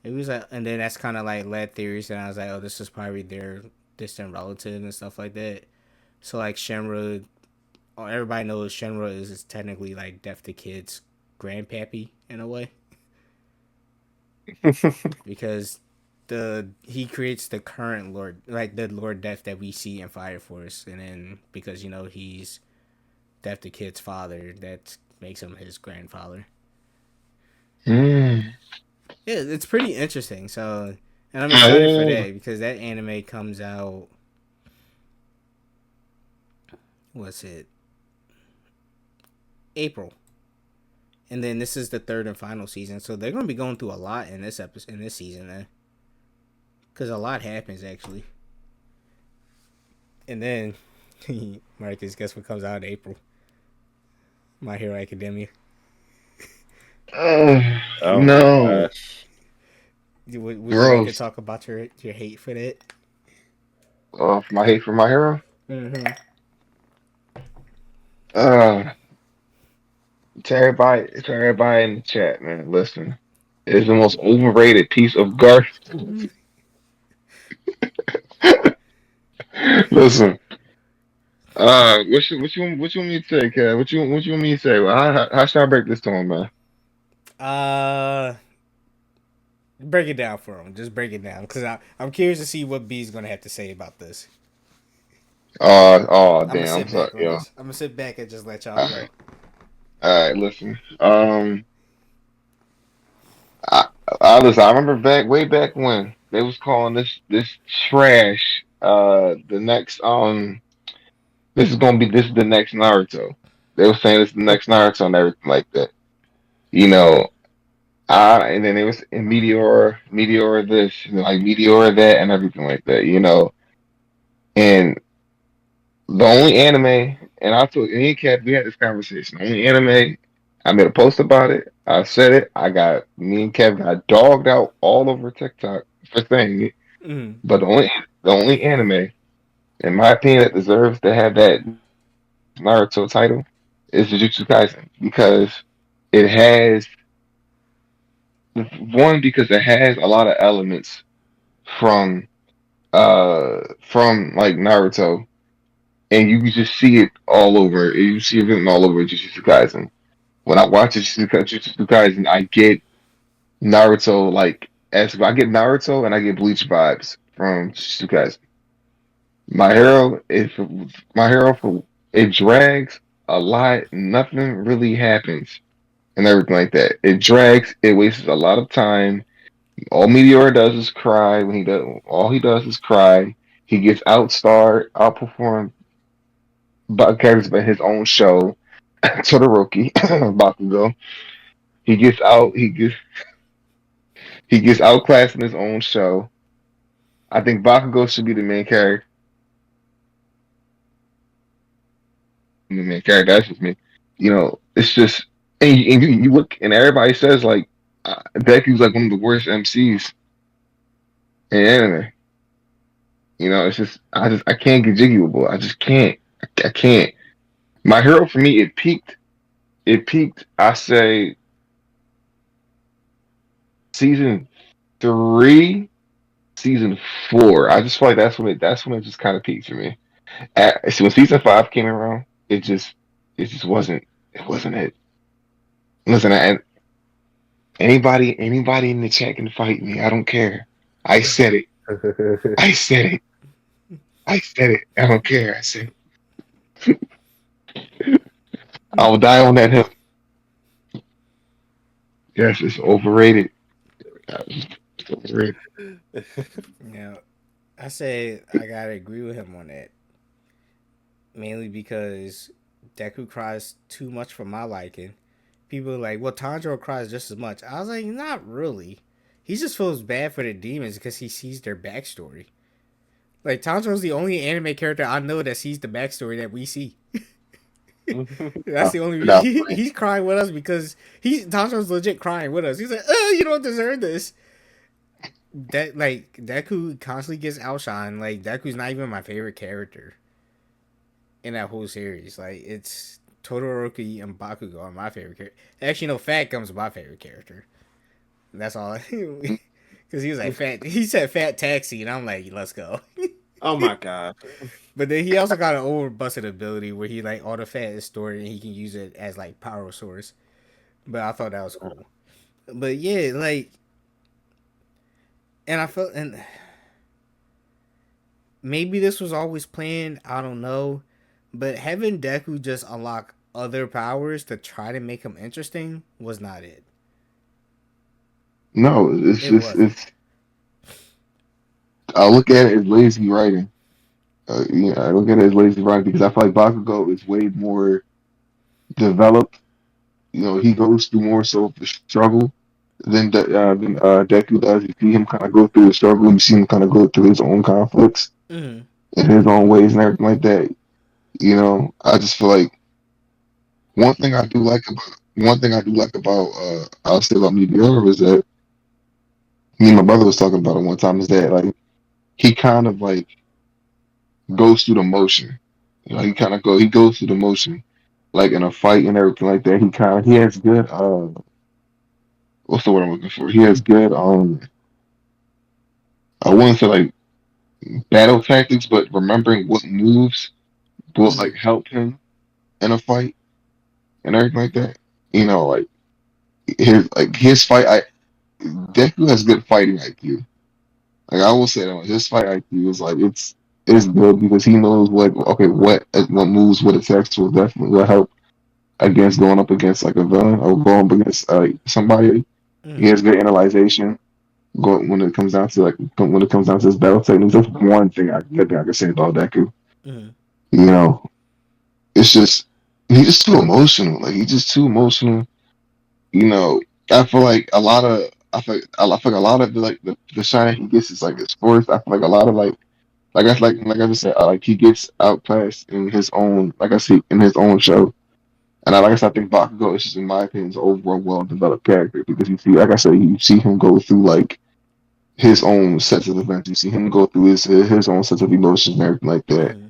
It was like, and then that's kind of like led theories, and I was like, oh, this is probably their distant relative and stuff like that. So like Shenmue, everybody knows Shenmue is technically like Death the Kid's grandpappy in a way, because the he creates the current Lord, like the Lord Death that we see in Fire Force, and then because he's Death the Kid's father, that makes him his grandfather. Mm. Yeah, it's pretty interesting. So, and I'm excited for Oh. that because that anime comes out. What's it? April, and then this is the third and final season. So they're gonna be going through a lot in this episode in this season, then, because a lot happens actually. And then, Marcus, guess what comes out in April? My Hero Academia. Oh my No. gosh. Would you like to Gross. talk about your hate for that? My hate for my hero. Mm-hmm. Uh, to everybody in the chat, man. Listen, it's the most overrated piece of garbage. Listen, what you want me to say, Kev? What you want me to say? Well, how should I break this to him, man? Uh, break it down for him. Just break it down, because I'm curious to see what B's gonna have to say about this. Oh, I'm gonna damn, I'm sit sorry, back on yo. this. I'm gonna sit back and just let y'all All go. right, all right, listen. I listen. I remember way back when. they was calling this trash. The next this is the next Naruto. They were saying this is the next Naruto and everything like that. You know, and then it was in Meteor this, like Meteor that, and everything like that. And the only anime, and I told me and Kat, we had this conversation. The only anime, I made a post about it. I said it. Me and Kev got dogged out all over TikTok for saying it. Mm. But the only anime, in my opinion, that deserves to have that Naruto title is Jujutsu Kaisen because it has one because it has a lot of elements from like Naruto, and you can just see it all over. You see it written all over Jujutsu Kaisen. When I watch Jujutsu Kaisen, I get Naruto like as I get Naruto and I get Bleach vibes from Jujutsu Kaisen. My hero is my hero for it drags a lot. Nothing really happens and everything like that. It drags. It wastes a lot of time. All Meteor does is cry when he does. All he does is cry. He gets outstarred, outperformed by characters by his own show. Todoroki, Bakugo. He gets out. He gets outclassed in his own show. I think Bakugo should be the main character. The main character. That's just me. It's just and you look and everybody says like Deku's like one of the worst MCs in anime. It's just I can't get jiggy with boy. I just can't. I can't. My hero for me it peaked. It peaked. I say season three, season four. I just feel like that's when it just kind of peaked for me. So when season five came around, it just wasn't it. Listen, anybody in the chat can fight me. I don't care. I said it. I said it. I said it. I don't care. I said I will die on that hill. Yes, it's overrated. It's overrated. Now, I say I gotta agree with him on that. Mainly because Deku cries too much for my liking. People are like, well, Tanjiro cries just as much. I was like, not really. He just feels bad for the demons because he sees their backstory. Like, Tanjiro's the only anime character I know that sees the backstory that we see. That's No, the only no. reason. He's crying with us because Tanjiro's legit crying with us. He's like, you don't deserve this. That like Deku constantly gets outshined. Like Deku's not even my favorite character in that whole series. Like it's Todoroki and Bakugo are my favorite character. Actually, no, Fat Gum's my favorite character. That's all. Because he was like fat. He said fat taxi, and I'm like, let's go. Oh my god. But then he also got an overbusted ability where he like all the fat is stored and he can use it as like power source. But I thought that was cool. But yeah, like, and I felt and maybe this was always planned. I don't know, but having Deku just unlock other powers to try to make him interesting was not it. No, it's It just wasn't. it's. I look at it as lazy writing. I look at it as lazy writing because I feel like Bakugo is way more developed. He goes through more so of the struggle than Deku does. You see him kind of go through the struggle. You see him kind of go through his own conflicts Mm-hmm. in his own ways and everything like that. I just feel like one thing I do like about I'll say about Meteor is that me and my brother was talking about it one time is that like he kind of like goes through the motion. He goes through the motion like in a fight and everything like that. He has good what's the word I'm looking for? He has good I wouldn't say like battle tactics, but remembering what moves will Mm-hmm. like help him in a fight and everything like that. Like his fight I Deku has good fighting IQ. Like I will say that his fight IQ is like it's good because he knows what moves, what attacks will help against going up against like a villain or going up against somebody. He Mm-hmm. has good analyzation. when it comes down to when it comes down to his battle techniques. That's one thing I can say about Deku. Mm-hmm. You know, it's just he's just too emotional. Like he's just too emotional. You know, I feel like a lot of I feel like a lot of the shine that he gets is like his force. I feel like a lot of like I just said, like he gets outclassed in his own like I see in his own show. And like I said, I think Bakugo is just in my opinion is an overall well developed character because you see, like I said, you see him go through like his own sets of events. You see him go through his own sets of emotions and everything like that. Mm-hmm.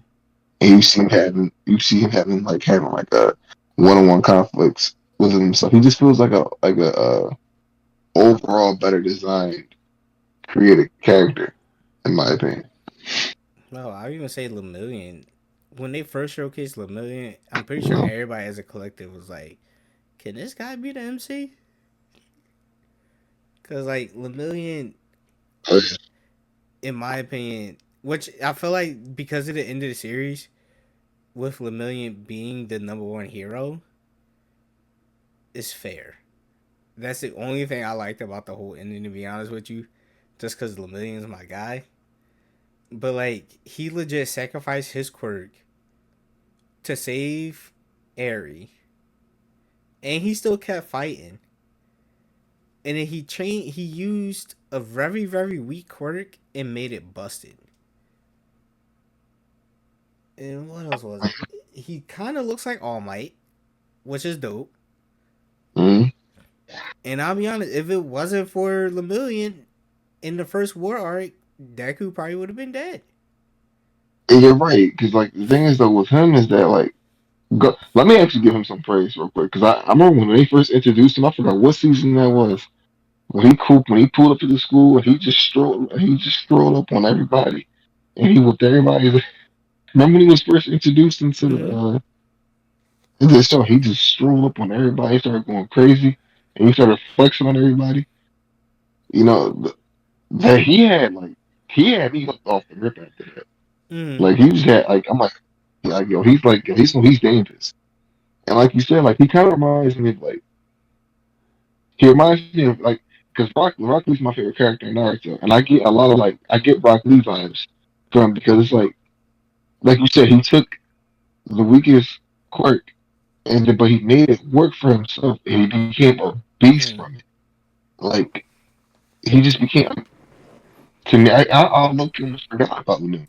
And you see him having like a one on one conflicts with himself. He just feels like a overall better designed created character in my opinion. No, I would even say Lemillion. When they first showcased Lemillion, I'm pretty sure everybody as a collective was like, "Can this guy be the MC?" Because like Lemillion, in my opinion, which I feel like because of the end of the series, with Lemillion being the number one hero, is fair. That's the only thing I liked about the whole ending. To be honest with you, just because Lemillion's my guy. But like he legit sacrificed his quirk to save Eri, and he still kept fighting. And then he used a very very weak quirk and made it busted. And what else was it? He kind of looks like All Might, which is dope. Mm-hmm. And I'll be honest, if it wasn't for Lemillion in the first war arc, Deku probably would have been dead. And you're right, because like the thing is though with him is that like let me actually give him some praise real quick because I remember when they first introduced him. I forgot what season that was. When he pulled up to the school and he just strolled up on everybody and he whooped everybody. Remember when he was first introduced Mm-hmm. into the show? He just strolled up on everybody, he started going crazy, and he started flexing on everybody. You know that he had me hooked off the rip after that. Mm-hmm. Like he just had like yo he's dangerous. And like you said, like he kind of reminds me of he reminds me of because Rock Lee's my favorite character in Naruto, and I get a lot of I get Rock Lee vibes from him because it's like you said, he took the weakest quirk but he made it work for himself, and he became a beast Mm-hmm. from it. Like he just became to me. I low key almost forgot about him.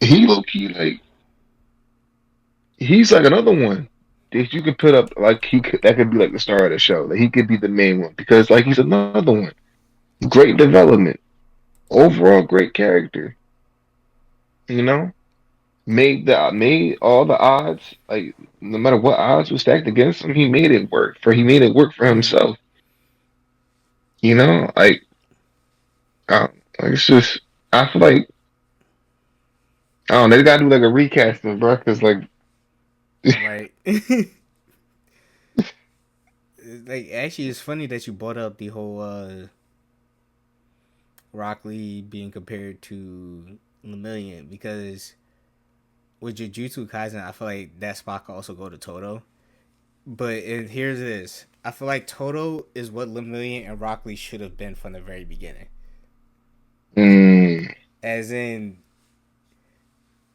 He low key he's like another one that you could put up that could be like the star of the show. Like he could be the main one because like he's another one. Great development, overall great character. You know, made all the odds no matter what odds were stacked against him, he made it work for Mm-hmm. himself. You know, it's just I feel like I don't know they gotta do like a recasting, bro. Because Right. Like actually, it's funny that you brought up the whole Rock Lee being compared to Lemillion because with Jujutsu Kaisen, I feel like that spot could also go to Toto. But here's this: I feel like Toto is what Lemillion and Rock Lee should have been from the very beginning. mm, As in,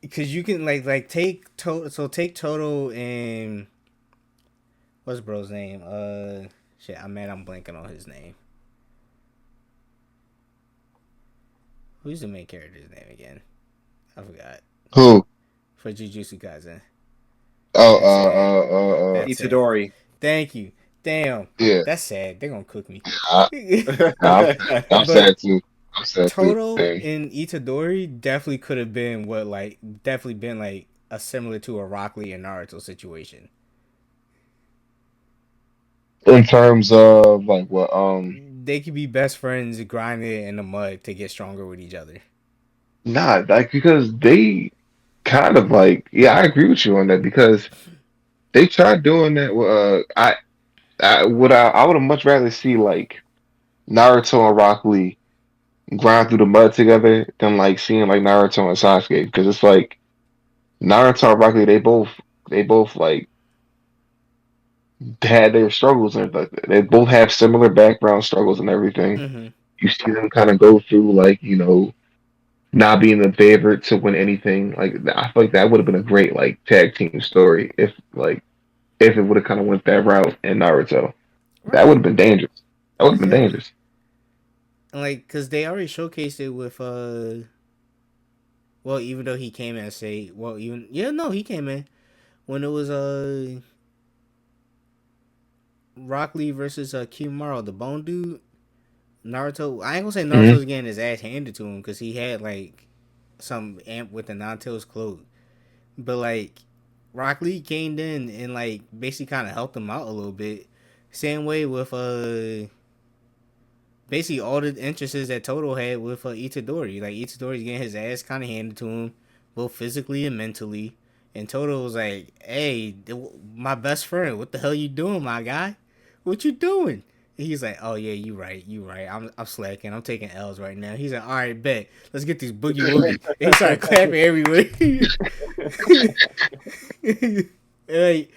because you can like take Toto. So take Toto and what's bro's name? Shit. I'm mad. I'm blanking on his name. Who's the main character's name again? I forgot. who? For Jujutsu Kaisen. Oh, That's sad. That's sad. Itadori. Thank you. Damn. yeah. That's sad. They're gonna cook me. I, I'm, I'm But sad too. I'm sad too. Toto Dang. and Itadori definitely could have been definitely been like a similar to a Rock Lee and Naruto situation. In terms of like what They could be best friends grinding in the mud to get stronger with each other. nah because they kind of yeah I agree with you on that because they tried doing that with I would have much rather see Naruto and Rock Lee grind through the mud together than seeing Naruto and Sasuke because it's Naruto and Rock Lee they both had their struggles and like they both have similar background struggles and everything. Mm-hmm. You see them kind of go through like not being the favorite to win anything. Like I feel like that would have been a great like tag team story if it would have kind of went that route in Naruto. That would Right. have been dangerous. That would have been Exactly. dangerous. And like, cause they already showcased it with well, even though he came in and say, well, even yeah, no, he came in when it was Rock Lee versus Kimaro, the Bone Dude. Naruto, I ain't gonna say Hmm. Naruto's getting his ass handed to him because he had like some amp with the Nante's clothes, but like Rock Lee came in and like basically kind of helped him out a little bit. Same way with basically all the interests that Toto had with Itadori. Like Itadori's getting his ass kind of handed to him, both physically and mentally. And Toto was like, "Hey, my best friend, what the hell you doing, my guy? What you doing?" And he's like, "Oh yeah, you right. I'm slacking. I'm taking L's right now." He's like, "All right, bet. Let's get these boogie woogie." And he started clapping everywhere. And like,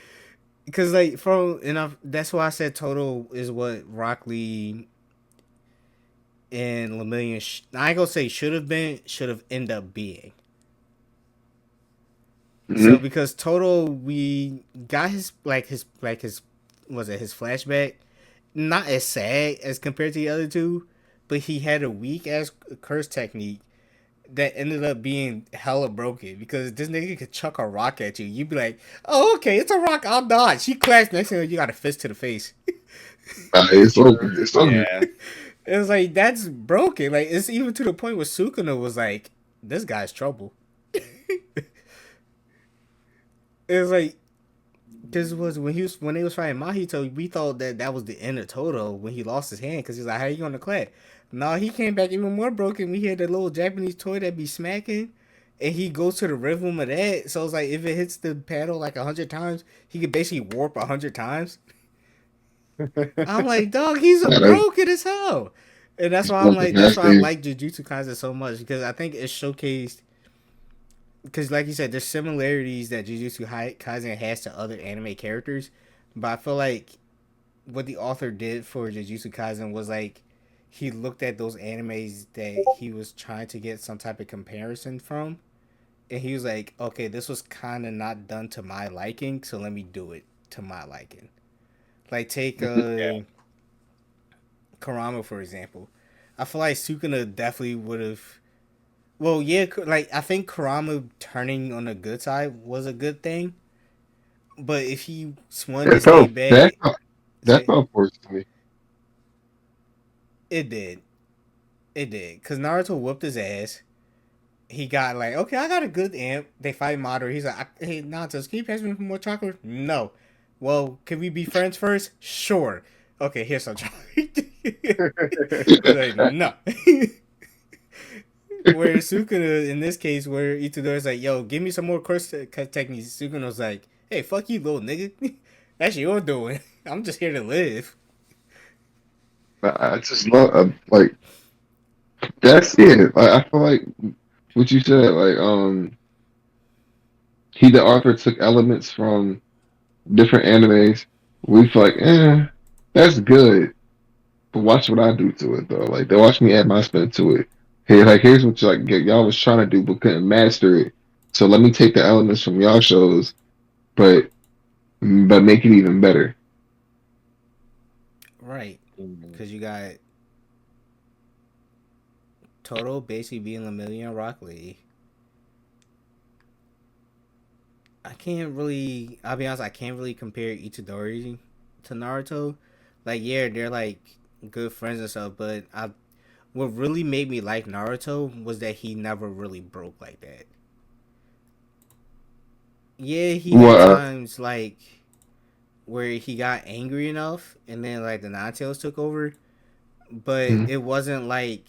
cause like that's why I said Toto is what Rock Lee and Lemillion, I ain't gonna say should have ended up being. So Hmm. because Toto, we got his was it his flashback, not as sad as compared to the other two, but he had a weak ass curse technique that ended up being hella broken because this nigga could chuck a rock at you. You'd be like, oh okay, it's a rock, I'll dodge. She clashed, next thing you got a fist to the face. It's over. It's over. Yeah. It was like that's broken. Like it's even to the point where Sukuna was like, "This guy's trouble." It was like because was when he was fighting Mahito, we thought that that was the end of Toto when he lost his hand because he's like, "How you gonna clap?" No, he came back even more broken. We had that little Japanese toy that be smacking, and he goes to the rhythm of that. So it's like if it hits the paddle like 100 times, he could basically warp 100 times. I'm like, dog, he's a Nah, that's broken as hell. And that's it's why I'm broken. like, that's That's why I the like Jujutsu Kaisen so much because I think it showcased because, like you said, there's similarities that Jujutsu Kaisen has to other anime characters, but I feel like what the author did for Jujutsu Kaisen was like he looked at those animes that he was trying to get some type of comparison from, and he was like, okay, this was kind of not done to my liking, so let me do it to my liking. Like take Yeah. Kurama for example. I feel like Sukuna definitely would have. Well, yeah, like I think Kurama turning on the good side was a good thing, but if he wanted to that stay felt that bad, that say felt forced to me. it did, it did, cause Naruto whooped his ass. He got like, okay, I got a good amp. They fight Madara. He's like, hey, Naruto, can you pass me some more chocolate? No. Well, can we be friends first? Sure. Okay, here's some chocolate. He's like, no. Where Sukuna, in this case, where Itadori's like, yo, give me some more course techniques. Sukuna's like, hey, fuck you, little nigga. That's your doing. I'm just here to live. I just love like that's it. Like, I feel like what you said. Like he the author took elements from different animes. We feel like that's good. But watch what I do to it though. Like they watch me add my spin to it. Hey, like here's what y'all was trying to do but couldn't master it. So let me take the elements from y'all shows, but make it even better. Right. Mhm. Because you got Toto basically being a million Rock Lee. I can't really, I'll be honest, I can't really compare Itadori to Naruto. Like, yeah, they're like good friends and stuff, but what really made me like Naruto was that he never really broke like that. Yeah, he had What? times like where he got angry enough and then like the Nine Tails took over, but Mm, it wasn't like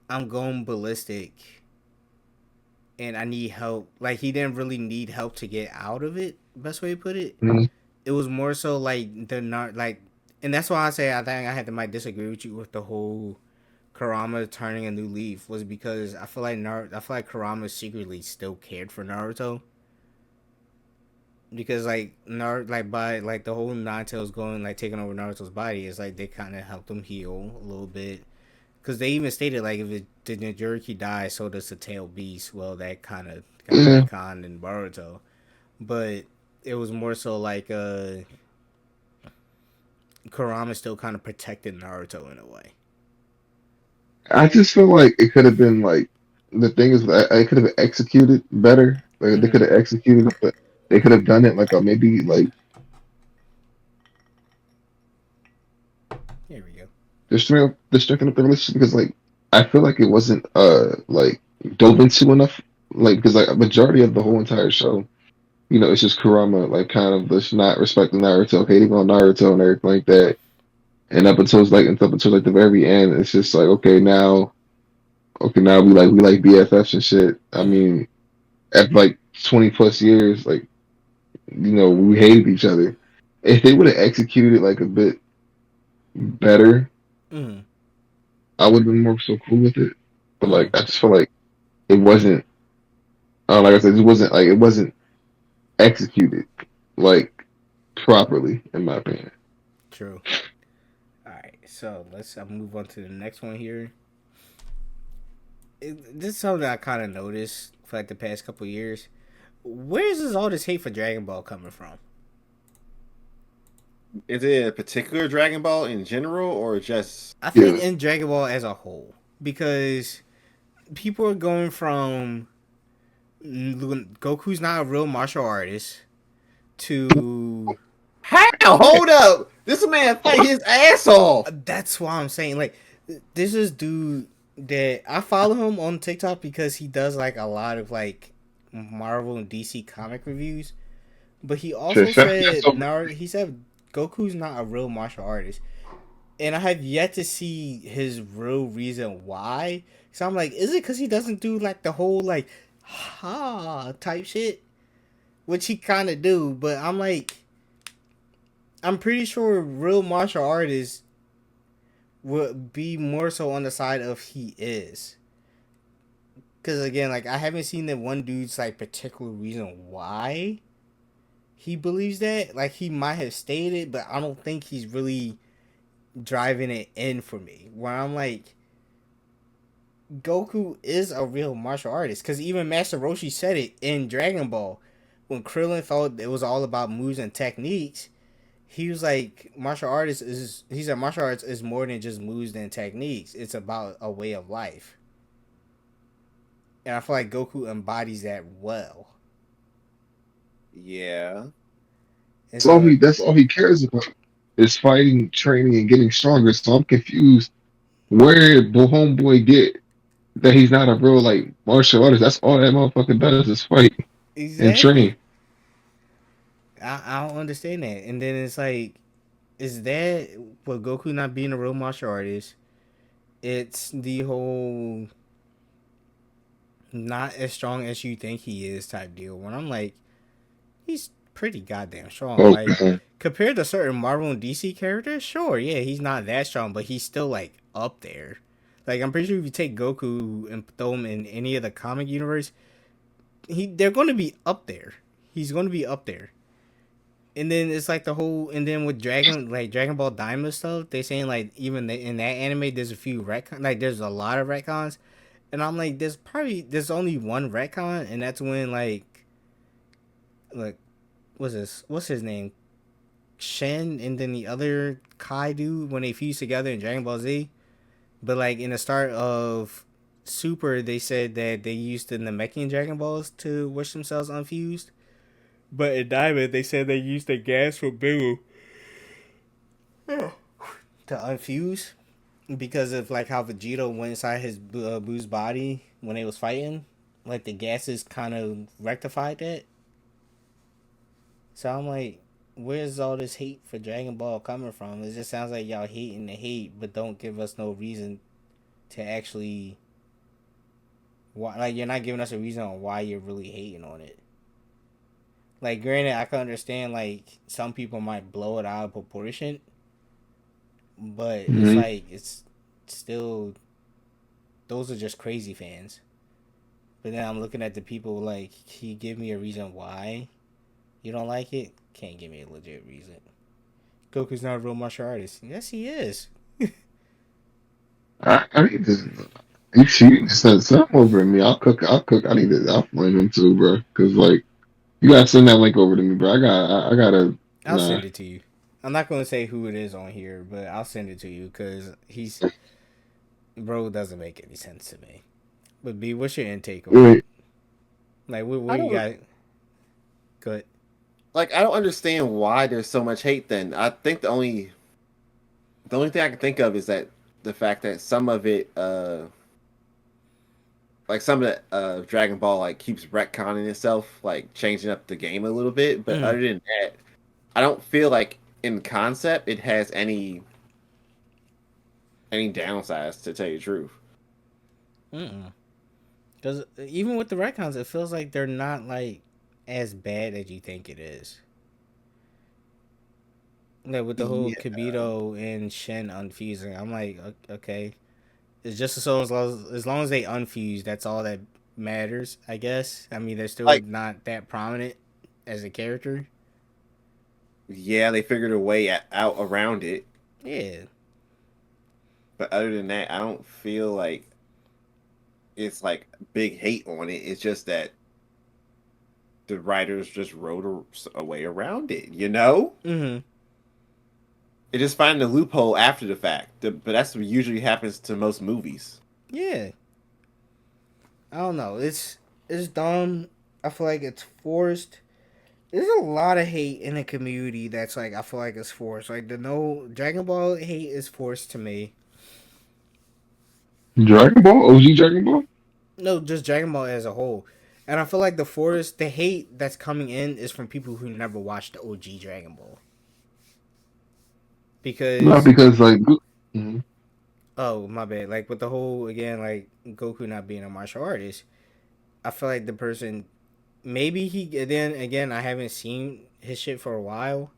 I'm going ballistic and I need help. Like he didn't really need help to get out of it. Best way to put it. mm, It was more so like the not like, and that's why I say I think I had to might disagree with you with the whole Kurama turning a new leaf was because I feel like Kurama secretly still cared for Naruto. because like like by like the whole Nine Tails going like taking over Naruto's body is like they kind of helped him heal a little bit. Because they even stated like if the Jinchuriki dies, so does the tail beast. Well, that kind of got Yeah, retconned in Boruto, but it was more so like Kurama still kind of protected Naruto in a way. I just feel like it could have been like the thing is that it could have been executed better. Like they could Mm-hmm. have executed it, but they could have done it like a maybe like Here we go. the strength of the relationship because like I feel like it wasn't like dove into enough like because like a majority of the whole entire show, you know, it's just Kurama like kind of just not respecting Naruto, hating on Naruto and everything like that. And up until like the very end, it's just like okay now we like BFFs and shit. I Mm-hmm. mean, after like 20 plus years, like you know, we hated each other. If they would have executed it like a bit better, Mm-hmm. I would have been more so cool with it. But like Mm-hmm. I just feel like it wasn't like I said, it wasn't executed like properly, in my opinion. True. All right, so let's move on to the next one here. This is something I kind of noticed for like the past couple years. Where's all this hate for Dragon Ball coming from? Is it a particular Dragon Ball in general, or just I think Yeah, in Dragon Ball as a whole, because people are going from Goku's not a real martial artist to how? Hold up, this man fight his ass off. that's why I'm saying like this is dude that I follow him on TikTok because he does like a lot of like Marvel and DC comic reviews. But he shit, also that's said over. Naruto. He said Goku's not a real martial artist, and I have yet to see his real reason why. So I'm like, is it because he doesn't do like the whole like ha type shit, which he kind of do? But I'm like, I'm pretty sure real martial artists would be more so on the side of he is. Because again, like I haven't seen that one dude's like particular reason why he believes that. Like he might have stated, but I don't think he's really driving it in for me. Where I'm like, Goku is a real martial artist. Because even Master Roshi said it in Dragon Ball. When Krillin thought it was all about moves and techniques, he was like, he said martial arts is more than just moves and techniques. It's about a way of life. And I feel like Goku embodies that well. Yeah, And so, That's all he cares about is fighting, training, and getting stronger. So I'm confused where the homeboy get that he's not a real like martial artist. That's all that motherfucker does is fight and exactly. train. I don't understand that. And then it's like, is that what Goku not being a real martial artist? It's the whole not as strong as you think he is type deal. When I'm like, he's pretty goddamn strong. Like Okay. compared to certain Marvel and DC characters, sure, yeah, he's not that strong, but he's still like up there. Like I'm pretty sure if you take Goku and throw him in any of the comic universe, they're going to be up there. He's going to be up there. And then it's like the whole, and then with Dragon Ball Diamond stuff, they saying like even in that anime, there's a few retcon, like there's a lot of retcons, and I'm like, there's only one retcon, and that's when like what's his name, Shen, and then the other Kai dude when they fuse together in Dragon Ball Z. But like in the start of Super, they said that they used the Namekian Dragon Balls to wish themselves unfused. But in Diamond, they said they used the gas from Boo to unfuse because of like how Vegeta went inside his Boo's body when they was fighting. Like the gases kind of rectified that. So I'm like, where's all this hate for Dragon Ball coming from? It just sounds like y'all hating the hate, but don't give us no reason to actually. Why, like you're not giving us a reason on why you're really hating on it. Like, granted, I can understand like some people might blow it out of proportion, but it's Hmm. like it's still those are just crazy fans. But then I'm looking at the people like he give me a reason why. You don't like it? Can't give me a legit reason. Goku's not a real martial artist. Yes, he is. I need to. You send some over to me. I'll cook. I'll cook. I need to. I'll flame him too, bro. Because like you gotta send that link over to me, bro. I gotta. I'll Nah. send it to you. I'm not gonna say who it is on here, but I'll send it to you because he's bro doesn't make any sense to me. But B, what's your intake on it? Wait. Like, I what you don't got? Good. like. I don't understand why there's so much hate. Then I think the only thing I can think of is that the fact that some of it, like some of the Dragon Ball, like keeps retconning itself, like changing up the game a little bit. But Mm. other than that, I don't feel like in concept it has any downsides to tell you the truth. Mm. Because even with the retcons, it feels like they're not like as bad as you think it is. Like with the whole Yeah, Kibito and Shen unfusing, I'm like, okay, it's just as long as they unfuse, that's all that matters, I guess. I mean, they're still like not that prominent as a character. yeah, they figured a way out around it. Yeah. But other than that, I don't feel like it's like big hate on it. It's just that the writers just wrote a way around it. You know, Mm-hmm. it just find the loophole after the fact. But that's what usually happens to most movies. Yeah. I don't know. It's dumb. I feel like it's forced. There's a lot of hate in the community that's like I feel like it's forced. Like the no Dragon Ball hate is forced to me. Dragon Ball. OG Dragon Ball. No, just Dragon Ball as a whole. And I feel like the hate that's coming in is from people who never watched the OG Dragon Ball. Not Because because like. Mhm. oh my bad, like with the whole again like Goku not being a martial artist, I feel like the person maybe he then again I haven't seen his shit for a while,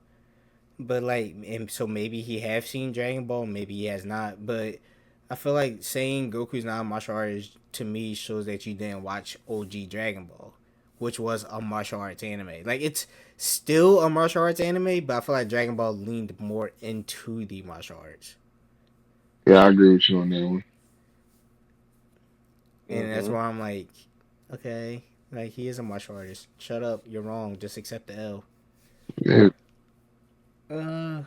but like and so maybe he have seen Dragon Ball, maybe he has not, but I feel like saying Goku's not a martial artist to me shows that you didn't watch OG Dragon Ball, which was a martial arts anime. Like it's still a martial arts anime, but I feel like Dragon Ball leaned more into the martial arts. Yeah, I agree with you on that one. And that's Hmm. why I'm like, okay, like he is a martial artist. Shut up, you're wrong. Just accept the L. Yeah. Uh,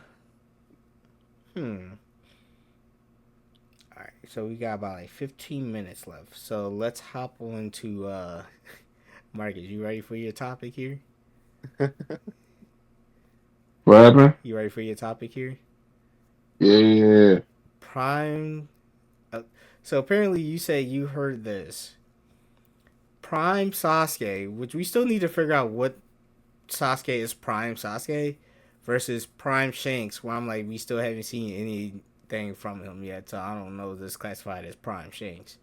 hmm. All right, so we got about like 15 minutes left. So let's hop on to Marcus. You ready for your topic here? What happened? You ready for your topic here? Yeah, yeah, Prime. Uh, so apparently you say you heard this. Prime Sasuke, which we still need to figure out what Sasuke is Prime Sasuke versus Prime Shanks, where I'm like, we still haven't seen anything from him yet, so I don't know if this is classified as Prime Shanks.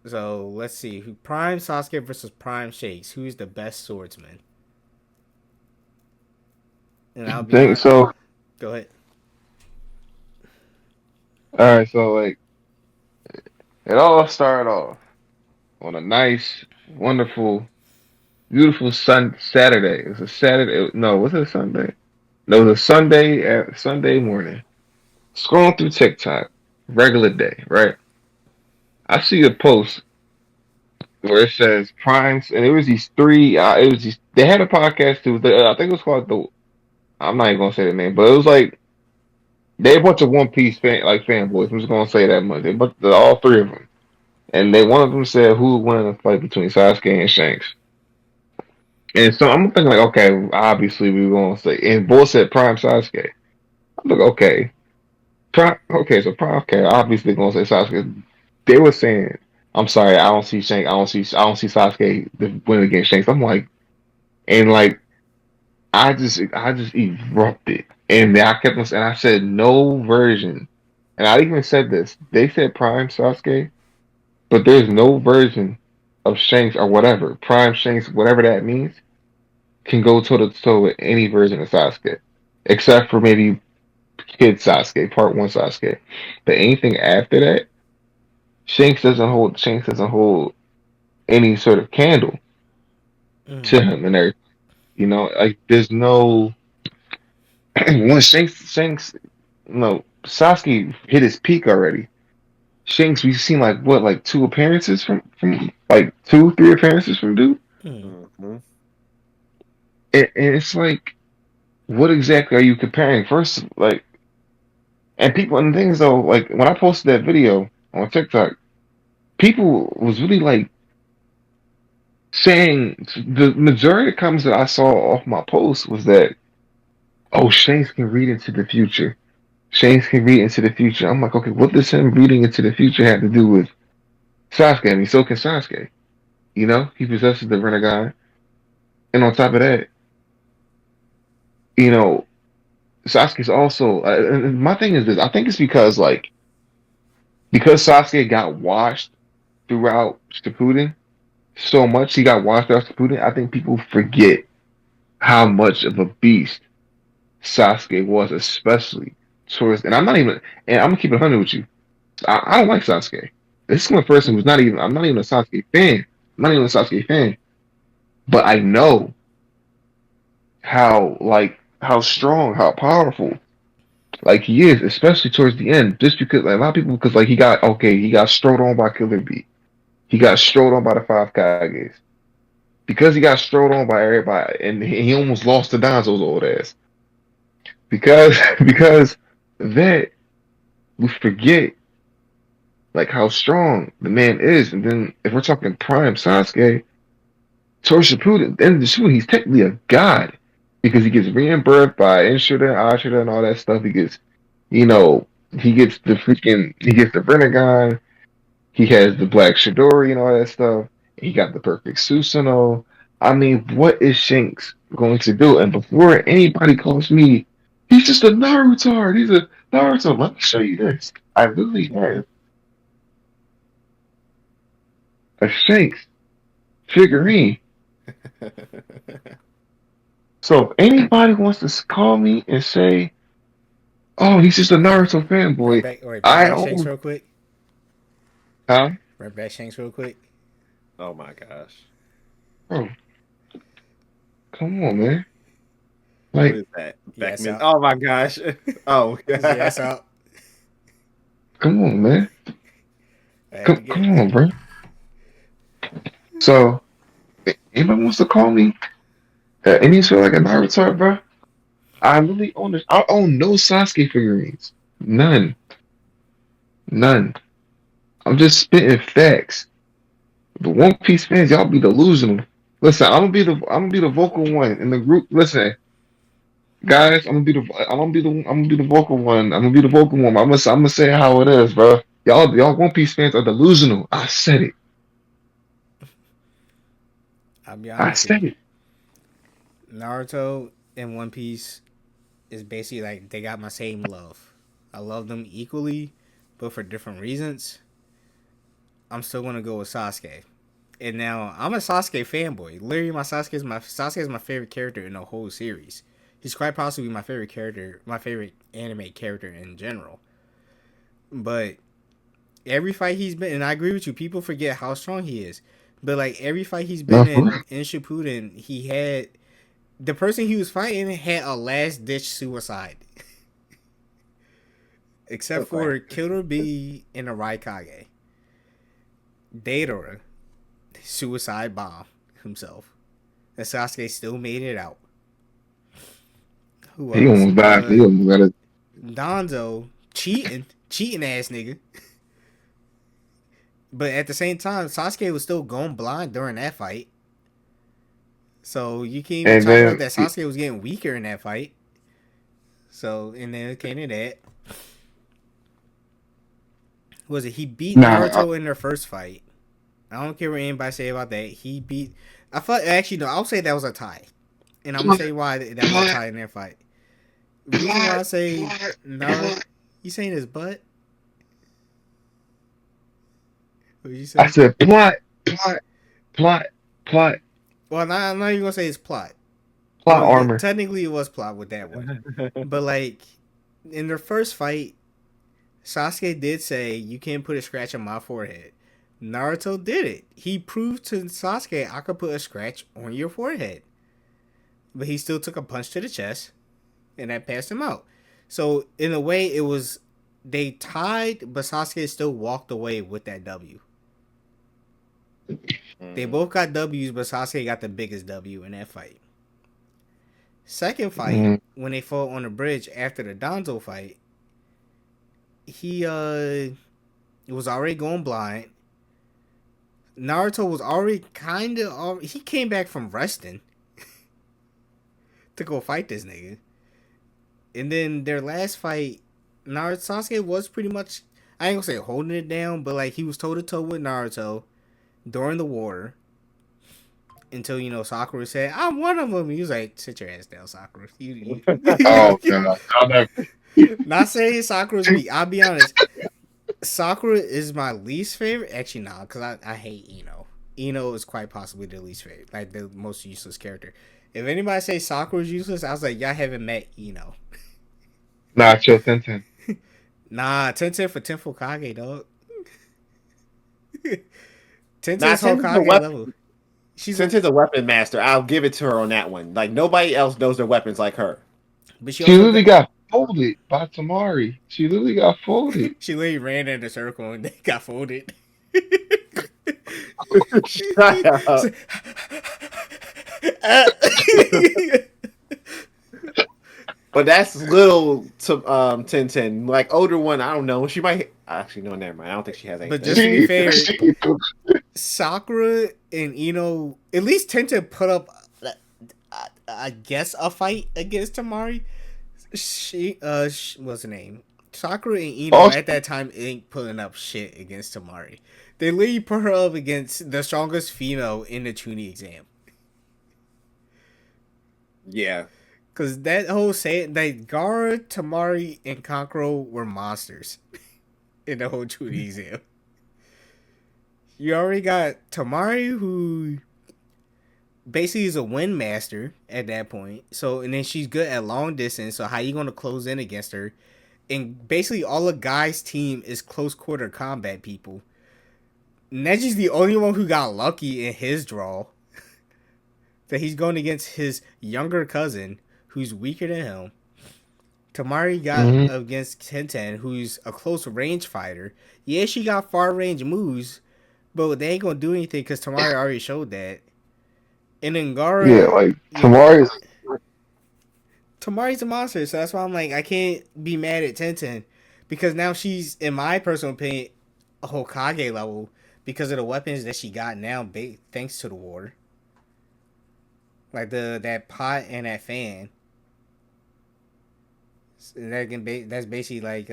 So let's see, who Prime Sasuke versus Prime Shanks, who's the best swordsman? And I'll yeah. be Think on. so. Go ahead. All right, so like it all started off on a nice, wonderful, beautiful Saturday. It was a Saturday. No, was it a Sunday? No, it was a Sunday morning. Scrolling through TikTok, regular day, right? I see a post where it says Primes, and it was these three. It was these. They had a podcast too. I think it was called the. I'm not even gonna say the name, but it was like they a bunch of One Piece fanboys. I'm just gonna say that much. But all three of them, and they one of them said who would win a fight between Sasuke and Shanks. And so I'm thinking like, okay, obviously we were gonna say, and Bull said Prime Sasuke. I'm like, okay, okay, so Prime, okay, obviously gonna say Sasuke. They were saying, I'm sorry, I don't see Shanks, I don't see Sasuke winning against Shanks. I'm like, and like, I just erupted, and I kept on, and I said no version, and I even said this. They said Prime Sasuke, but there's no version of Shanks or whatever Prime Shanks, whatever that means can go toe to toe with any version of Sasuke, except for maybe Kid Sasuke, Part One Sasuke. But anything after that, Shanks doesn't hold any sort of candle to Mm-hmm. him and everything. Like there's no when Shanks, Sasuke hit his peak already. Shanks, we've seen like what, like two appearances from like two, three appearances from dude, Hmm. Mm-hmm. and it's like, what exactly are you comparing? First, like, and people and things though, like when I posted that video on TikTok, people was really like saying the majority of comments that I saw off my post was that, oh, Shanks can read into the future. Shanks can read into the future. I'm like, okay, what does him reading into the future have to do with Sasuke? I mean, so can Sasuke. He possesses the Rinnegan, and on top of that, you know, Sasuke's also. And my thing is this: I think it's because Sasuke got washed throughout Shippuden so much. He got washed out Shippuden. I think people forget how much of a beast Sasuke was, especially towards. And I'm not even. And I'm gonna keep it 100 with you. I don't like Sasuke. This is one person who's not even. I'm not even a Sasuke fan. I'm not even a Sasuke fan. But I know how strong, how powerful like he is, especially towards the end. Just because like, a lot of people, because like he got strode on by Killer Bee. He got strode on by the five Kages. Because he got strode on by everybody, and he almost lost to Danzo's old ass. Because because that we forget like how strong the man is, and then if we're talking prime Sasuke, towards Shippuden, the end of the Shippuden, he's technically a god because he gets reimbursed by Inshura, Ashura, and all that stuff. You know, he gets the Rinnegan, he has the Black Shidori and all that stuff. He got the perfect Susanoo. I mean, what is Shanks going to do? And before anybody calls me, he's just a Naruto. He's a Naruto. Let me show you this. I literally have a Shanks figurine. So if anybody wants to call me and say, "Oh, he's just a Naruto fanboy," Bring I back Shanks own. real quick. Huh? Bring back Shanks real quick. Oh my gosh. Bro, come on, man. What Like, is that? Yes, Beckman. out. Oh my gosh. Oh Yes, god. out. come on, man. I had to Come get. on, bro. So, anybody wants to call me any sort of like a Naruto, bro? I really own this. I own no Sasuke figurines. None. None. I'm just spitting facts. The One Piece fans, y'all be delusional. Listen, I'm gonna be the vocal one in the group. Listen, guys, I'm gonna be the vocal one. I'm gonna be the vocal one. I'm gonna say how it is, bro. Y'all One Piece fans are delusional. I said it. I'll be I honest with said you. it. Naruto and One Piece is basically like they got my same love. I love them equally, but for different reasons. I'm still gonna go with Sasuke. And now I'm a Sasuke fanboy. Literally, Sasuke is my favorite character in the whole series. He's quite possibly my favorite character, my favorite anime character in general. But every fight he's been, and I agree with you, people forget how strong he is. But like every fight he's been No, for real. in Shippuden, he had the person he was fighting had a last ditch suicide, except Okay. for Killer Bee and the Raikage. Deidara, suicide bomb himself. And Sasuke still made it out. Who He else? almost died. He almost got it. Donzo, cheating ass nigga. But at the same time, Sasuke was still going blind during that fight. So you can't even And chalk it up then, that Sasuke was getting weaker in that fight. So and then it came to that. Was it he beat nah, Naruto in their first fight? I don't care what anybody say about that. He beat. I thought actually no. I'll say that was a tie, and I'm gonna say why that was a tie in their fight. Reason why I say Naruto, you saying his butt? What did you I say? said plot, plot, plot, Well, I'm not even gonna say his plot. plot Well, yeah, armor. technically it was plot with that one, but like in their first fight, Sasuke did say you can't put a scratch on my forehead. Naruto did it. He proved to Sasuke I could put a scratch on your forehead. but he still took a punch to the chest, and that passed him out. So in a way, it was they tied, but Sasuke still walked away with that W. They Mm. both got W's, but Sasuke got the biggest W in that fight. Second fight, Mm-hmm. when they fought on the bridge after the Danzo fight, he was already going blind. Naruto was already kind of he came back from resting to go fight this nigga. And then their last fight, Naruto Sasuke was pretty much, I ain't gonna say holding it down, but like he was toe to toe with Naruto during the war until Sakura said, "I'm one of them." He was like, "Sit your ass down, Sakura." Oh god, I'll never. Not saying Sakura's weak. I'll be honest. Sakura is my least favorite. Actually, nah, because I hate Ino. Ino is quite possibly the least favorite, like the most useless character. If anybody say Sakura's useless, I was like, y'all haven't met Ino. Nah, chill, Tenten. Nah, Tenten for Tenful Kage, dog. Nah, Tenten's Tenten's a Hokage weapon. level. She's a, Tenten's a weapon master. I'll give it to her on that one. Like nobody else knows their weapons like her. but she She also literally got. got folded by Tamari. She literally got folded. She literally ran in a circle and they got folded. Shut up. But that's little to Tenten. Like older one, I don't know. She might actually no, never mind. I don't think she has But anything. just to be fair, She Sakura and Ino, at least Tenten put up, I guess, a fight against Tamari. What's her name? Sakura and Ino also, at that time ain't putting up shit against Tamari. They literally put her up against the strongest female in the Chunin exam. Yeah. Cause that whole saying that Gara, Tamari, and Kankuro were monsters in the whole Chunin exam. You already got Tamari, who basically is a wind master at that point. So, and then she's good at long distance. So, how you gonna close in against her? And basically, all the guys' team is close quarter combat people. Neji's the only one who got lucky in his draw. That he's going against his younger cousin, who's weaker than him. Tamari got mhm. against Tenten, who's a close range fighter. Yeah, she got far range moves, but they ain't gonna do anything because Tamari already showed that. And then Yeah, Gara, like yeah, Tamari's. Tamari's a monster, so that's why I'm like, I can't be mad at Tenten because now she's, in my personal opinion, a Hokage level because of the weapons that she got now, thanks to the war, like that pot and that fan. That's basically like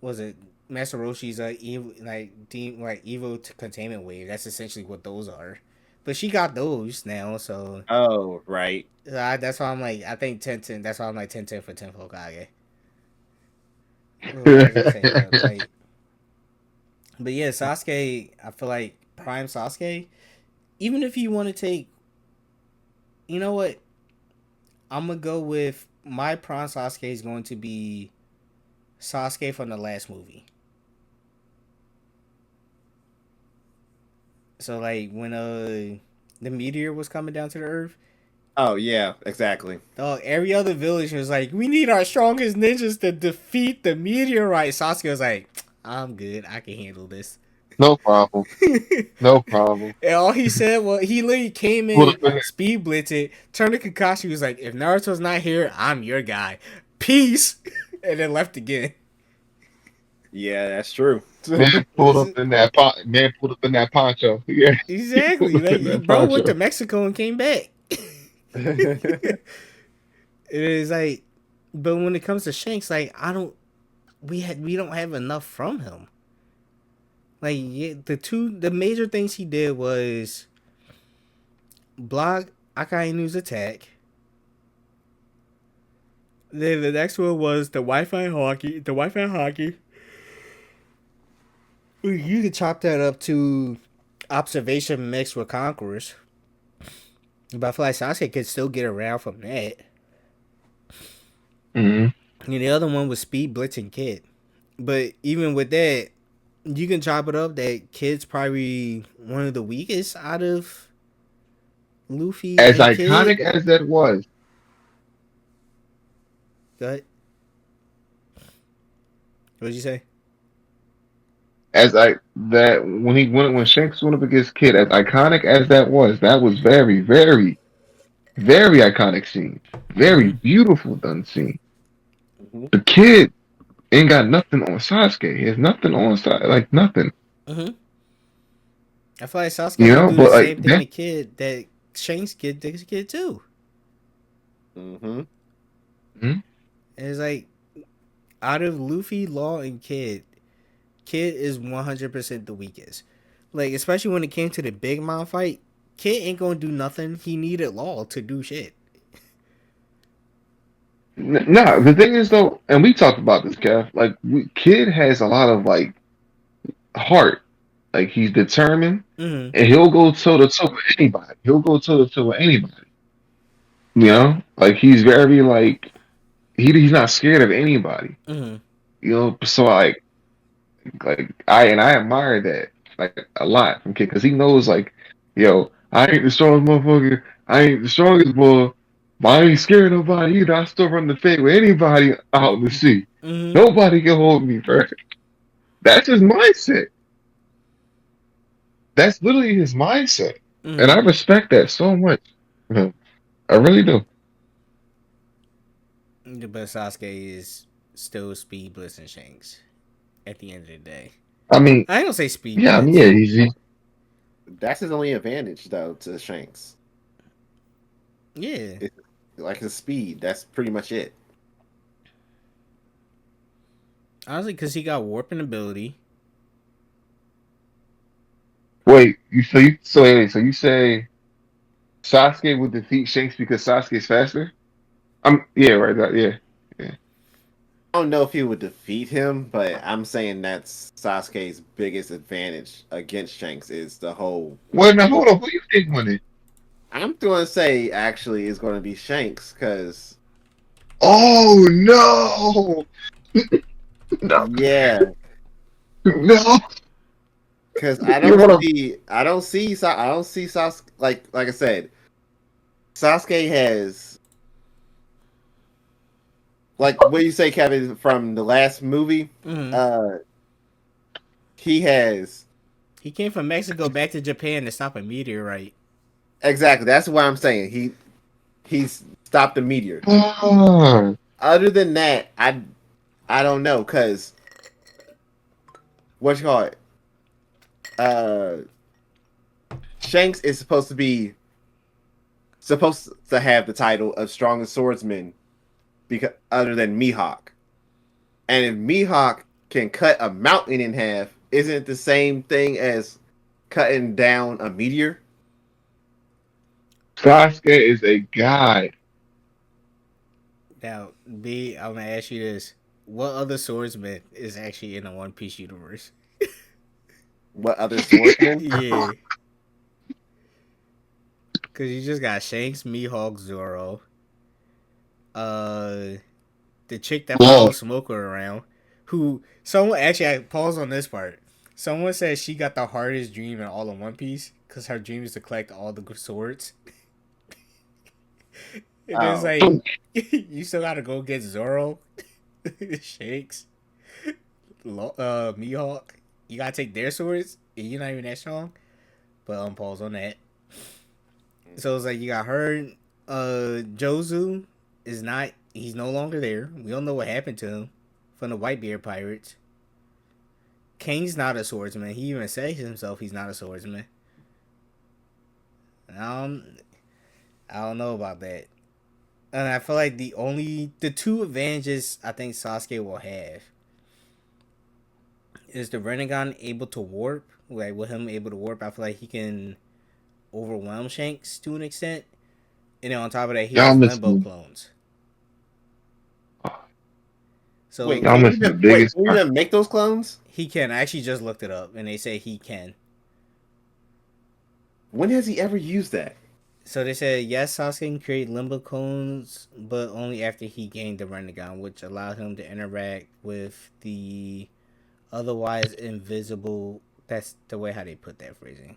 was it Master Roshi's evil like evil containment wave. That's essentially what those are. But she got those now, so Oh, right. that's why I'm like, I think Tenten. That's why I'm like 10-10 for Tenfo Kage. What was I saying? Like, but yeah, Sasuke. I feel like Prime Sasuke. Even if you want to take, you know what? I'm gonna go with my Prime Sasuke is going to be Sasuke from the last movie. So like when the meteor was coming down to the earth, Oh yeah, exactly. dog, every other village was like, we need our strongest ninjas to defeat the meteorite. Sasuke was like, I'm good, I can handle this. No problem. No problem. And all he said was he literally came Would in, have been speed blitzed, turned to Kakashi, was like, if Naruto's not here, I'm your guy. Peace. And then left again. Yeah, that's true. man pulled up in that man pulled up in that poncho. Yeah, he pulled Exactly. up in Like that bro went to poncho. Mexico and came back. It is like, but when it comes to Shanks, like we don't have enough from him. Like yeah, the major things he did was block Akainu's attack. Then the next one was the Wi-Fi hockey. The Wi-Fi hockey. You could chop that up to observation mixed with conquerors. But I feel like Sasuke could still get around from that. Hmm. And the other one was speed blitzing Kid. But even with that, you can chop it up that Kid's probably one of the weakest out of Luffy As and Kid. iconic as that was, Go ahead. What'd you say? as I that when Shanks went up against Kid, as iconic as that was very, very, very iconic scene. Very Mm-hmm. beautiful done scene. Hmm. The Kid ain't got nothing on Sasuke. He has nothing on Sasuke, like nothing. Mm-hmm. I feel like Sasuke You would know, do the but like same thing that. to Kid that Shanks Kid did to Kid too. Hmm. Mhm. And it's like out of Luffy, Law, and Kid, Kid is 100% the weakest. Like especially when it came to the Big Mom fight, Kid ain't gonna do nothing. He needed Law to do shit. Nah, the thing is though, and we talked about this, Kev. Kid has a lot of like heart. Like he's determined, Mm-hmm. and he'll go toe to toe with anybody. He'll go toe to toe with anybody. You know, like he's very like he's not scared of anybody. Mm-hmm. You know, so I admire that like a lot from Kid because he knows like, yo, I ain't the strongest motherfucker. I ain't the strongest boy, but I ain't scared of nobody either. I still run the fade with anybody out in the sea. Mm-hmm. Nobody can hold me, bro. That's his mindset. That's literally his mindset, and I Mm-hmm. respect that so much. Mhm. I really do. But Sasuke is still Speed Blitz and Shanks at the end of the day. I mean, I ain't gonna say Speed yeah, I mean, Blitz. yeah, he's That's his only advantage, though, to Shanks. Yeah. It's like his speed. That's pretty much it. Honestly, because he got warping ability. wait. So you say Sasuke would defeat Shanks because Sasuke's faster? Yeah, right. Yeah, yeah. I don't know if he would defeat him, but I'm saying that's Sasuke's biggest advantage against Shanks is the whole. Well, now hold on. Who you think won it? I'm going to say actually is going to be Shanks because Oh no, no, yeah, no. because I You don't want to? see I don't see Sasuke like I said Sasuke has like what you say Kevin from the last movie. Mm-hmm. Uh, he has He came from Mexico back to Japan to stop a meteorite. exactly that's what I'm saying. He's stopped the meteor. Ah, Other than that, I don't know because what you call it. Uh, Shanks is supposed to have the title of strongest swordsman because other than Mihawk. And if Mihawk can cut a mountain in half, isn't it the same thing as cutting down a meteor? Sasuke is a god. Now, B, I'm gonna ask you this: what other swordsman is actually in the One Piece universe? What other swordsman? Yeah, because you just got Shanks, Mihawk, Zoro, uh, the chick that Law. follows Smoker around, who someone actually I pause on this part. Someone says she got the hardest dream in all of One Piece because her dream is to collect all the swords. And it's Oh, like you still gotta go get Zoro, Shanks, Mihawk. You gotta take their swords, and you're not even that strong. But pause on that. So it's like you got her. Jozu is not. He's no longer there. We don't know what happened to him from the Whitebeard pirates. Kane's not a swordsman. He even says himself he's not a swordsman. Um, I don't know about that. And I feel like the two advantages I think Sasuke will have is the Renegon able to warp. Like with him able to warp, I feel like he can overwhelm Shanks to an extent. And then on top of that, he Y'all has Limbo missing. clones. wait, So Y'all missing the biggest can you part. even make those clones? he can. I actually just looked it up, and they say he can. When has he ever used that? So they said yes, Sasuke can create Limbo clones, but only after he gained the Renegon, which allowed him to interact with the otherwise invisible. That's the way how they put that phrasing.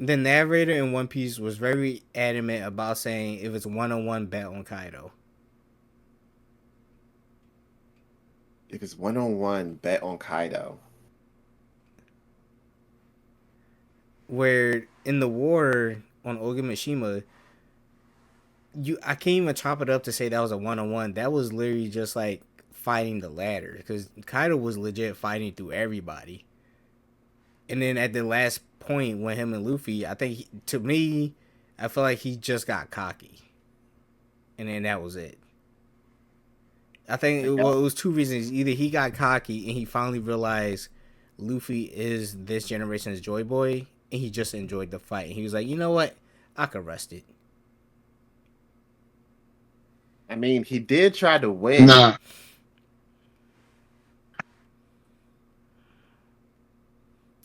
The narrator in One Piece was very adamant about saying it was 1-on-1 bet on Kaido. If it's 1-on-1, bet on Kaido. Where in the war on Ogamishima, I can't even chop it up to say that was a 1-on-1. That was literally just like fighting the ladder because Kaido was legit fighting through everybody. And then at the last point when him and Luffy, I think to me, I feel like he just got cocky, and then that was it. I think it was two reasons. Either he got cocky and he finally realized Luffy is this generation's Joy Boy, and he just enjoyed the fight. And he was like, you know what, I could rest it. I mean, he did try to win. Nah,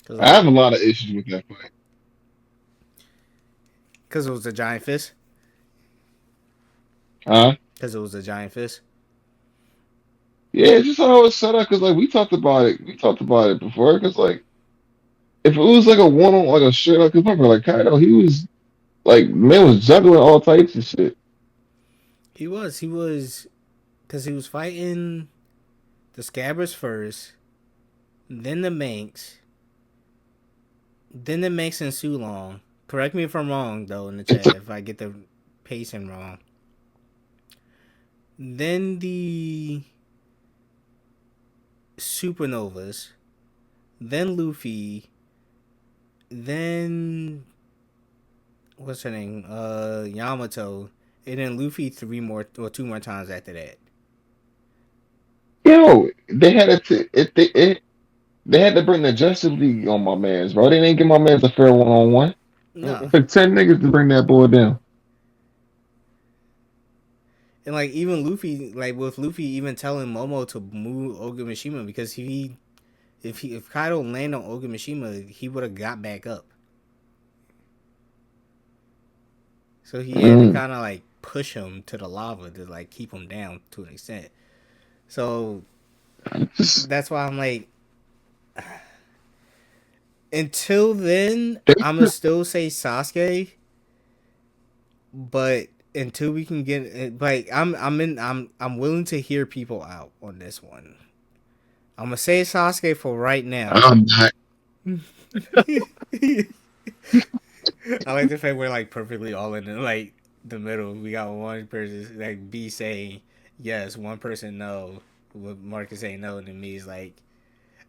Cause I have a lot of issues with that fight. it was a giant fist. Huh? Because it was a giant fist. Yeah, it's just how it was set up. Cause like we talked about it. We talked about it before. Cause like if it was like a one on like a straight up, cause remember like Kaido, he was like man was juggling all types of shit. He was, because he was fighting the Scabbers first, then the Manx, then the Manx and Sulong. Correct me if I'm wrong, though, in the It's chat, if I get the pacing wrong. Then the Supernovas, then Luffy, then what's her name? Yamato, and then Luffy three more or two more times after that. yo, they had they had to bring the Justice League on my man's, bro. They didn't give my man's a fair one on one. Nah. Took 10 niggas to bring that boy down. And like even Luffy, like with Luffy even telling Momo to move Ogamishima because if Kaido landed on Ogamishima, he would have got back up. So he had to Mm. kind of like push him to the lava to like keep him down to an extent. So Just, that's why I'm like, until then, I'm gonna still say Sasuke, but until we can get like I'm willing to hear people out on this one. I'm gonna say Sasuke for right now. I'm not. I like the fact we're like perfectly all in like the middle. We got one person like B saying yes, one person no. With Marcus saying no, and then me is like,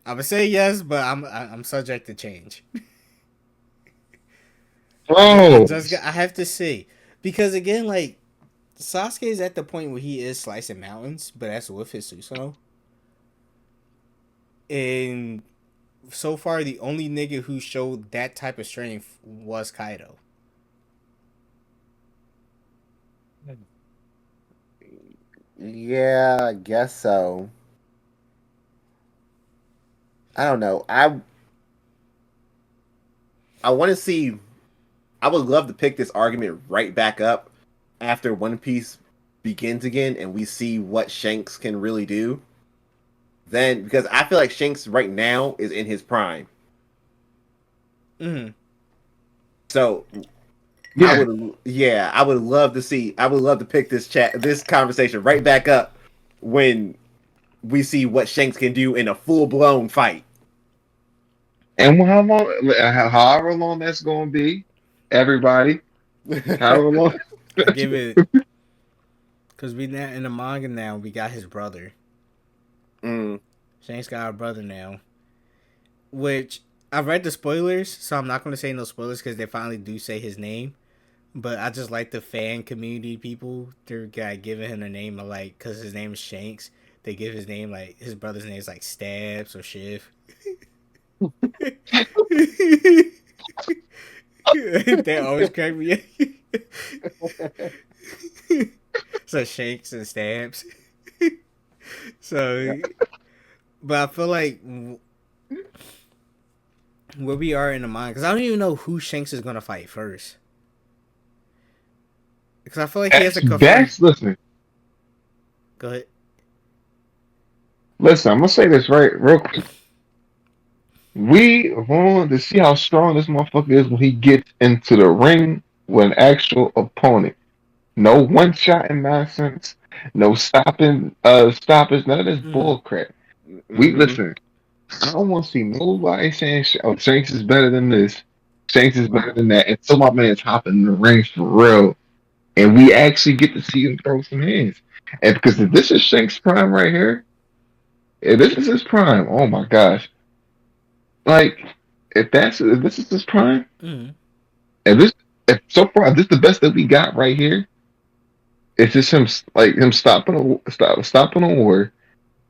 I'm gonna say yes, but I'm subject to change. Bro. I have to see because again, like Sasuke is at the point where he is slicing mountains, but that's with his Susanoo. And so far, the only nigga who showed that type of strength was Kaido. Yeah, I guess so. I don't know. I want to see. I would love to pick this argument right back up after One Piece begins again, and we see what Shanks can really do. Then, because I feel like Shanks right now is in his prime, Mm-hmm. so Yeah. I would love to see. I would love to pick this conversation right back up when we see what Shanks can do in a full blown fight. And how long, however long that's going to be, everybody, however long. I give it because we now in the manga now we got his brother. Mm. Shanks got a brother now, which I've read the spoilers, so I'm not going to say no spoilers because they finally do say his name. But I just like the fan community people. They're giving him the name of like because his name is Shanks. They give his name like his brother's name is like Stabs or Shiv. They always crack me up. So Shanks and Stabs. So, but I feel like where we are in the mind, because I don't even know who Shanks is gonna fight first. Because I feel like he has a confirmed. That's listen, Go ahead. listen. I'm gonna say this right real quick. We want to see how strong this motherfucker is when he gets into the ring with an actual opponent. No one shot nonsense. No stoppage. None of this Mm-hmm. bull crap. We Mm-hmm. listen. I don't want to see nobody saying, "Oh, Shanks is better than this. Shanks is better than that." Until my man's hopping in the ring for real, and we actually get to see him throw some hands. And because if this is Shanks' prime right here, if this is his prime, oh my gosh! Like if this is his prime, Mm-hmm. if this if so far if this is the best that we got right here, it's just him stopping a war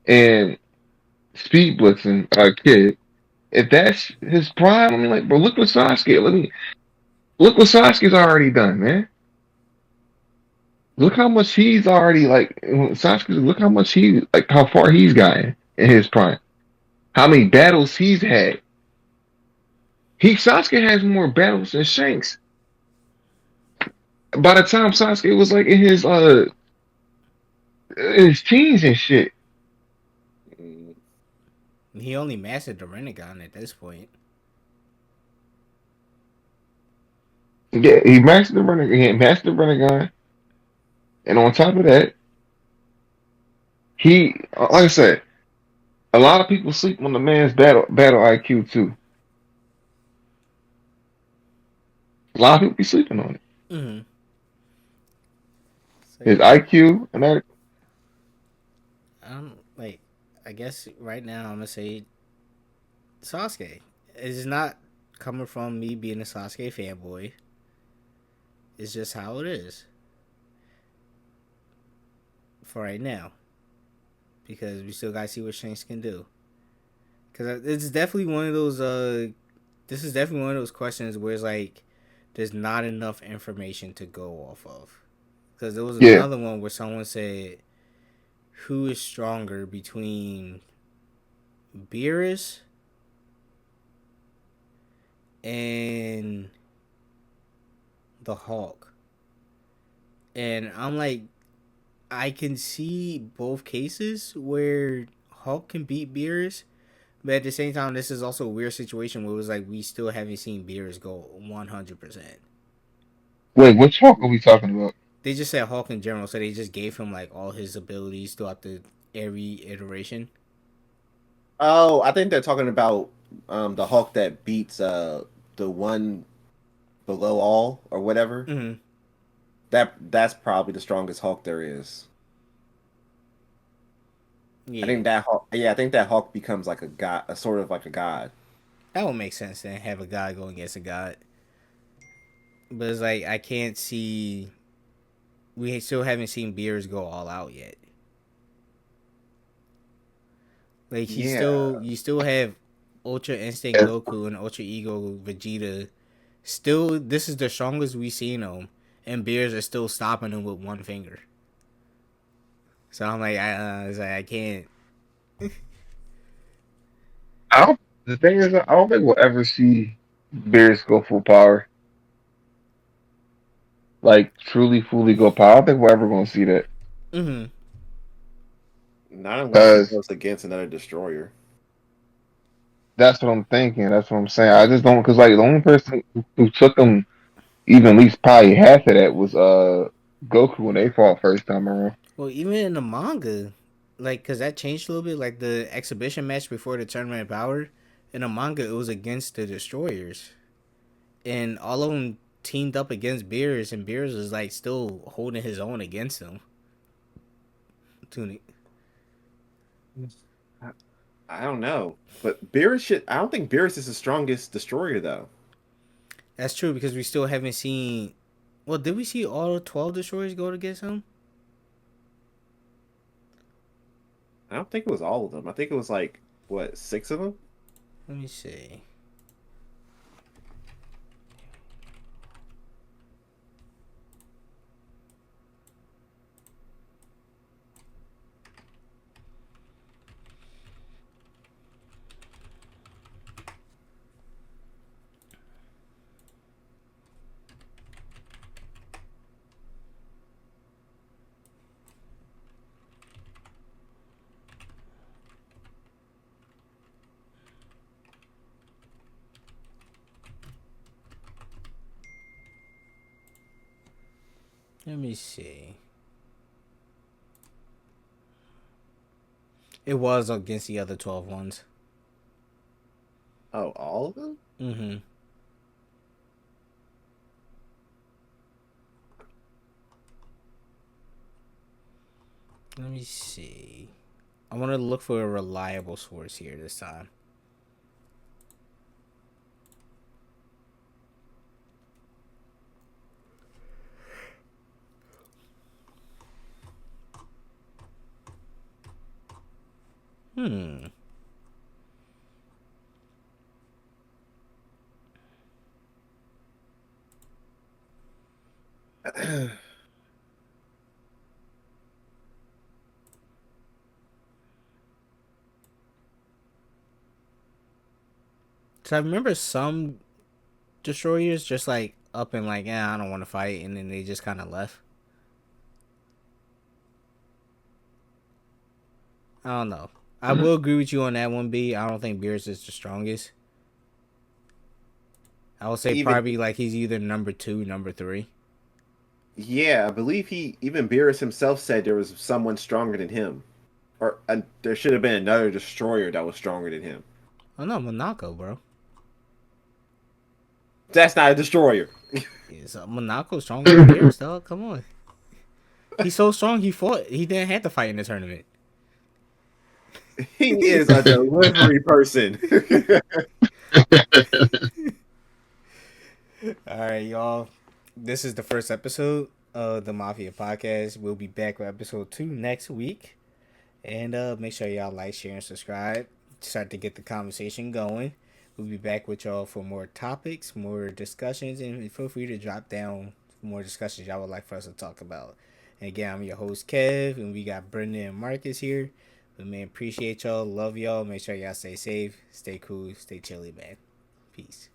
and speed blitzing a kid. If that's his prime, I mean, like, bro, look what Sasuke. Look what Sasuke's already done, man. Look how much he's already like. Sasuke, look how much how far he's gotten in his prime. How many battles he's had. Sasuke has more battles than Shanks. By the time Sasuke was like in his teens and shit. He only mastered the Renegon at this point. Yeah, he mastered the running. He mastered the Renegon, and on top of that, like I said, a lot of people sleep on the man's battle IQ too. A lot of people be sleeping on it. Mm-hmm. So His yeah, IQ and that. I'm like, I guess right now I'm gonna say Sasuke. It's not coming from me being a Sasuke fanboy. It's just how it is for right now because we still gotta see what Shanks can do. Because it's definitely one of those. This is definitely one of those questions where it's like there's not enough information to go off of. Because there was Yeah, another one where someone said, "Who is stronger between Beerus and the Hulk?" And I'm like, I can see both cases where Hulk can beat Beerus, but at the same time, this is also a weird situation where it was like we still haven't seen Beerus go 100%. wait, which Hulk are we talking about? They just said Hulk in general, so they just gave him like all his abilities throughout the every iteration. Oh, I think they're talking about the Hulk that beats the one below all or whatever. Mm-hmm. That's probably the strongest Hulk there is. I Yeah, think that Hulk, yeah, I think that Hulk becomes like a god, a sort of like a god. that would make sense then. Have a god go against a god, but it's like I can't see. We still haven't seen Beerus go all out yet. Like Yeah, you still have Ultra Instinct Yeah. Goku and Ultra Ego Vegeta. Still, this is the strongest we've seen them, and Beers are still stopping him with one finger. So I'm like, it's like I can't. I don't. The thing is, I don't think we'll ever see Beerus go full power, like truly, fully go power. I don't think we're ever going to see that. Mm-hmm. not unless he Cause goes against another destroyer. that's what I'm thinking. That's what I'm saying. I just don't. Cause like the only person who took him even at least probably half of that was Goku when they fought first time around. Well, even in the manga, like, cause that changed a little bit. Like the exhibition match before the tournament of power, in the manga, it was against the destroyers, and all of them teamed up against Beers, and Beers was like still holding his own against them. I, I don't know, but Beerus should. I don't think Beerus is the strongest destroyer though. That's true because we still haven't seen. Well, did we see all 12 destroyers go against him? I don't think it was all of them. I think it was like what, six of them. Let me see. Let me see. It was against the other 12 ones. Oh, all of them? Mm-hmm. Let me see. I want to look for a reliable source here this time. Hmm. So I remember some destroyers just like up and like, I don't want to fight, and then they just kind of left. I don't know. I will agree with you on that one, B. I don't think Beerus is the strongest. I would say Even probably like he's either number two, number three. yeah, I believe he even Beerus himself said there was someone stronger than him, or there should have been another destroyer that was stronger than him. Oh no, Monaco, bro. That's not a destroyer. Is Monaco stronger than Beerus, dog? Come on. He's so strong. He fought. He didn't have to fight in the tournament. He is a delivery person. All right, y'all. This is the first episode of the Mafia podcast. We'll be back with episode 2 next week. And make sure y'all like, share, and subscribe. Start to get the conversation going. We'll be back with y'all for more topics, more discussions, and feel free to drop down more discussions y'all would like for us to talk about. And again, I'm your host, Kev, and we got Brendan and Marcus here. But man, appreciate y'all. Love y'all. Make sure y'all stay safe, stay cool, stay chilly, man. Peace.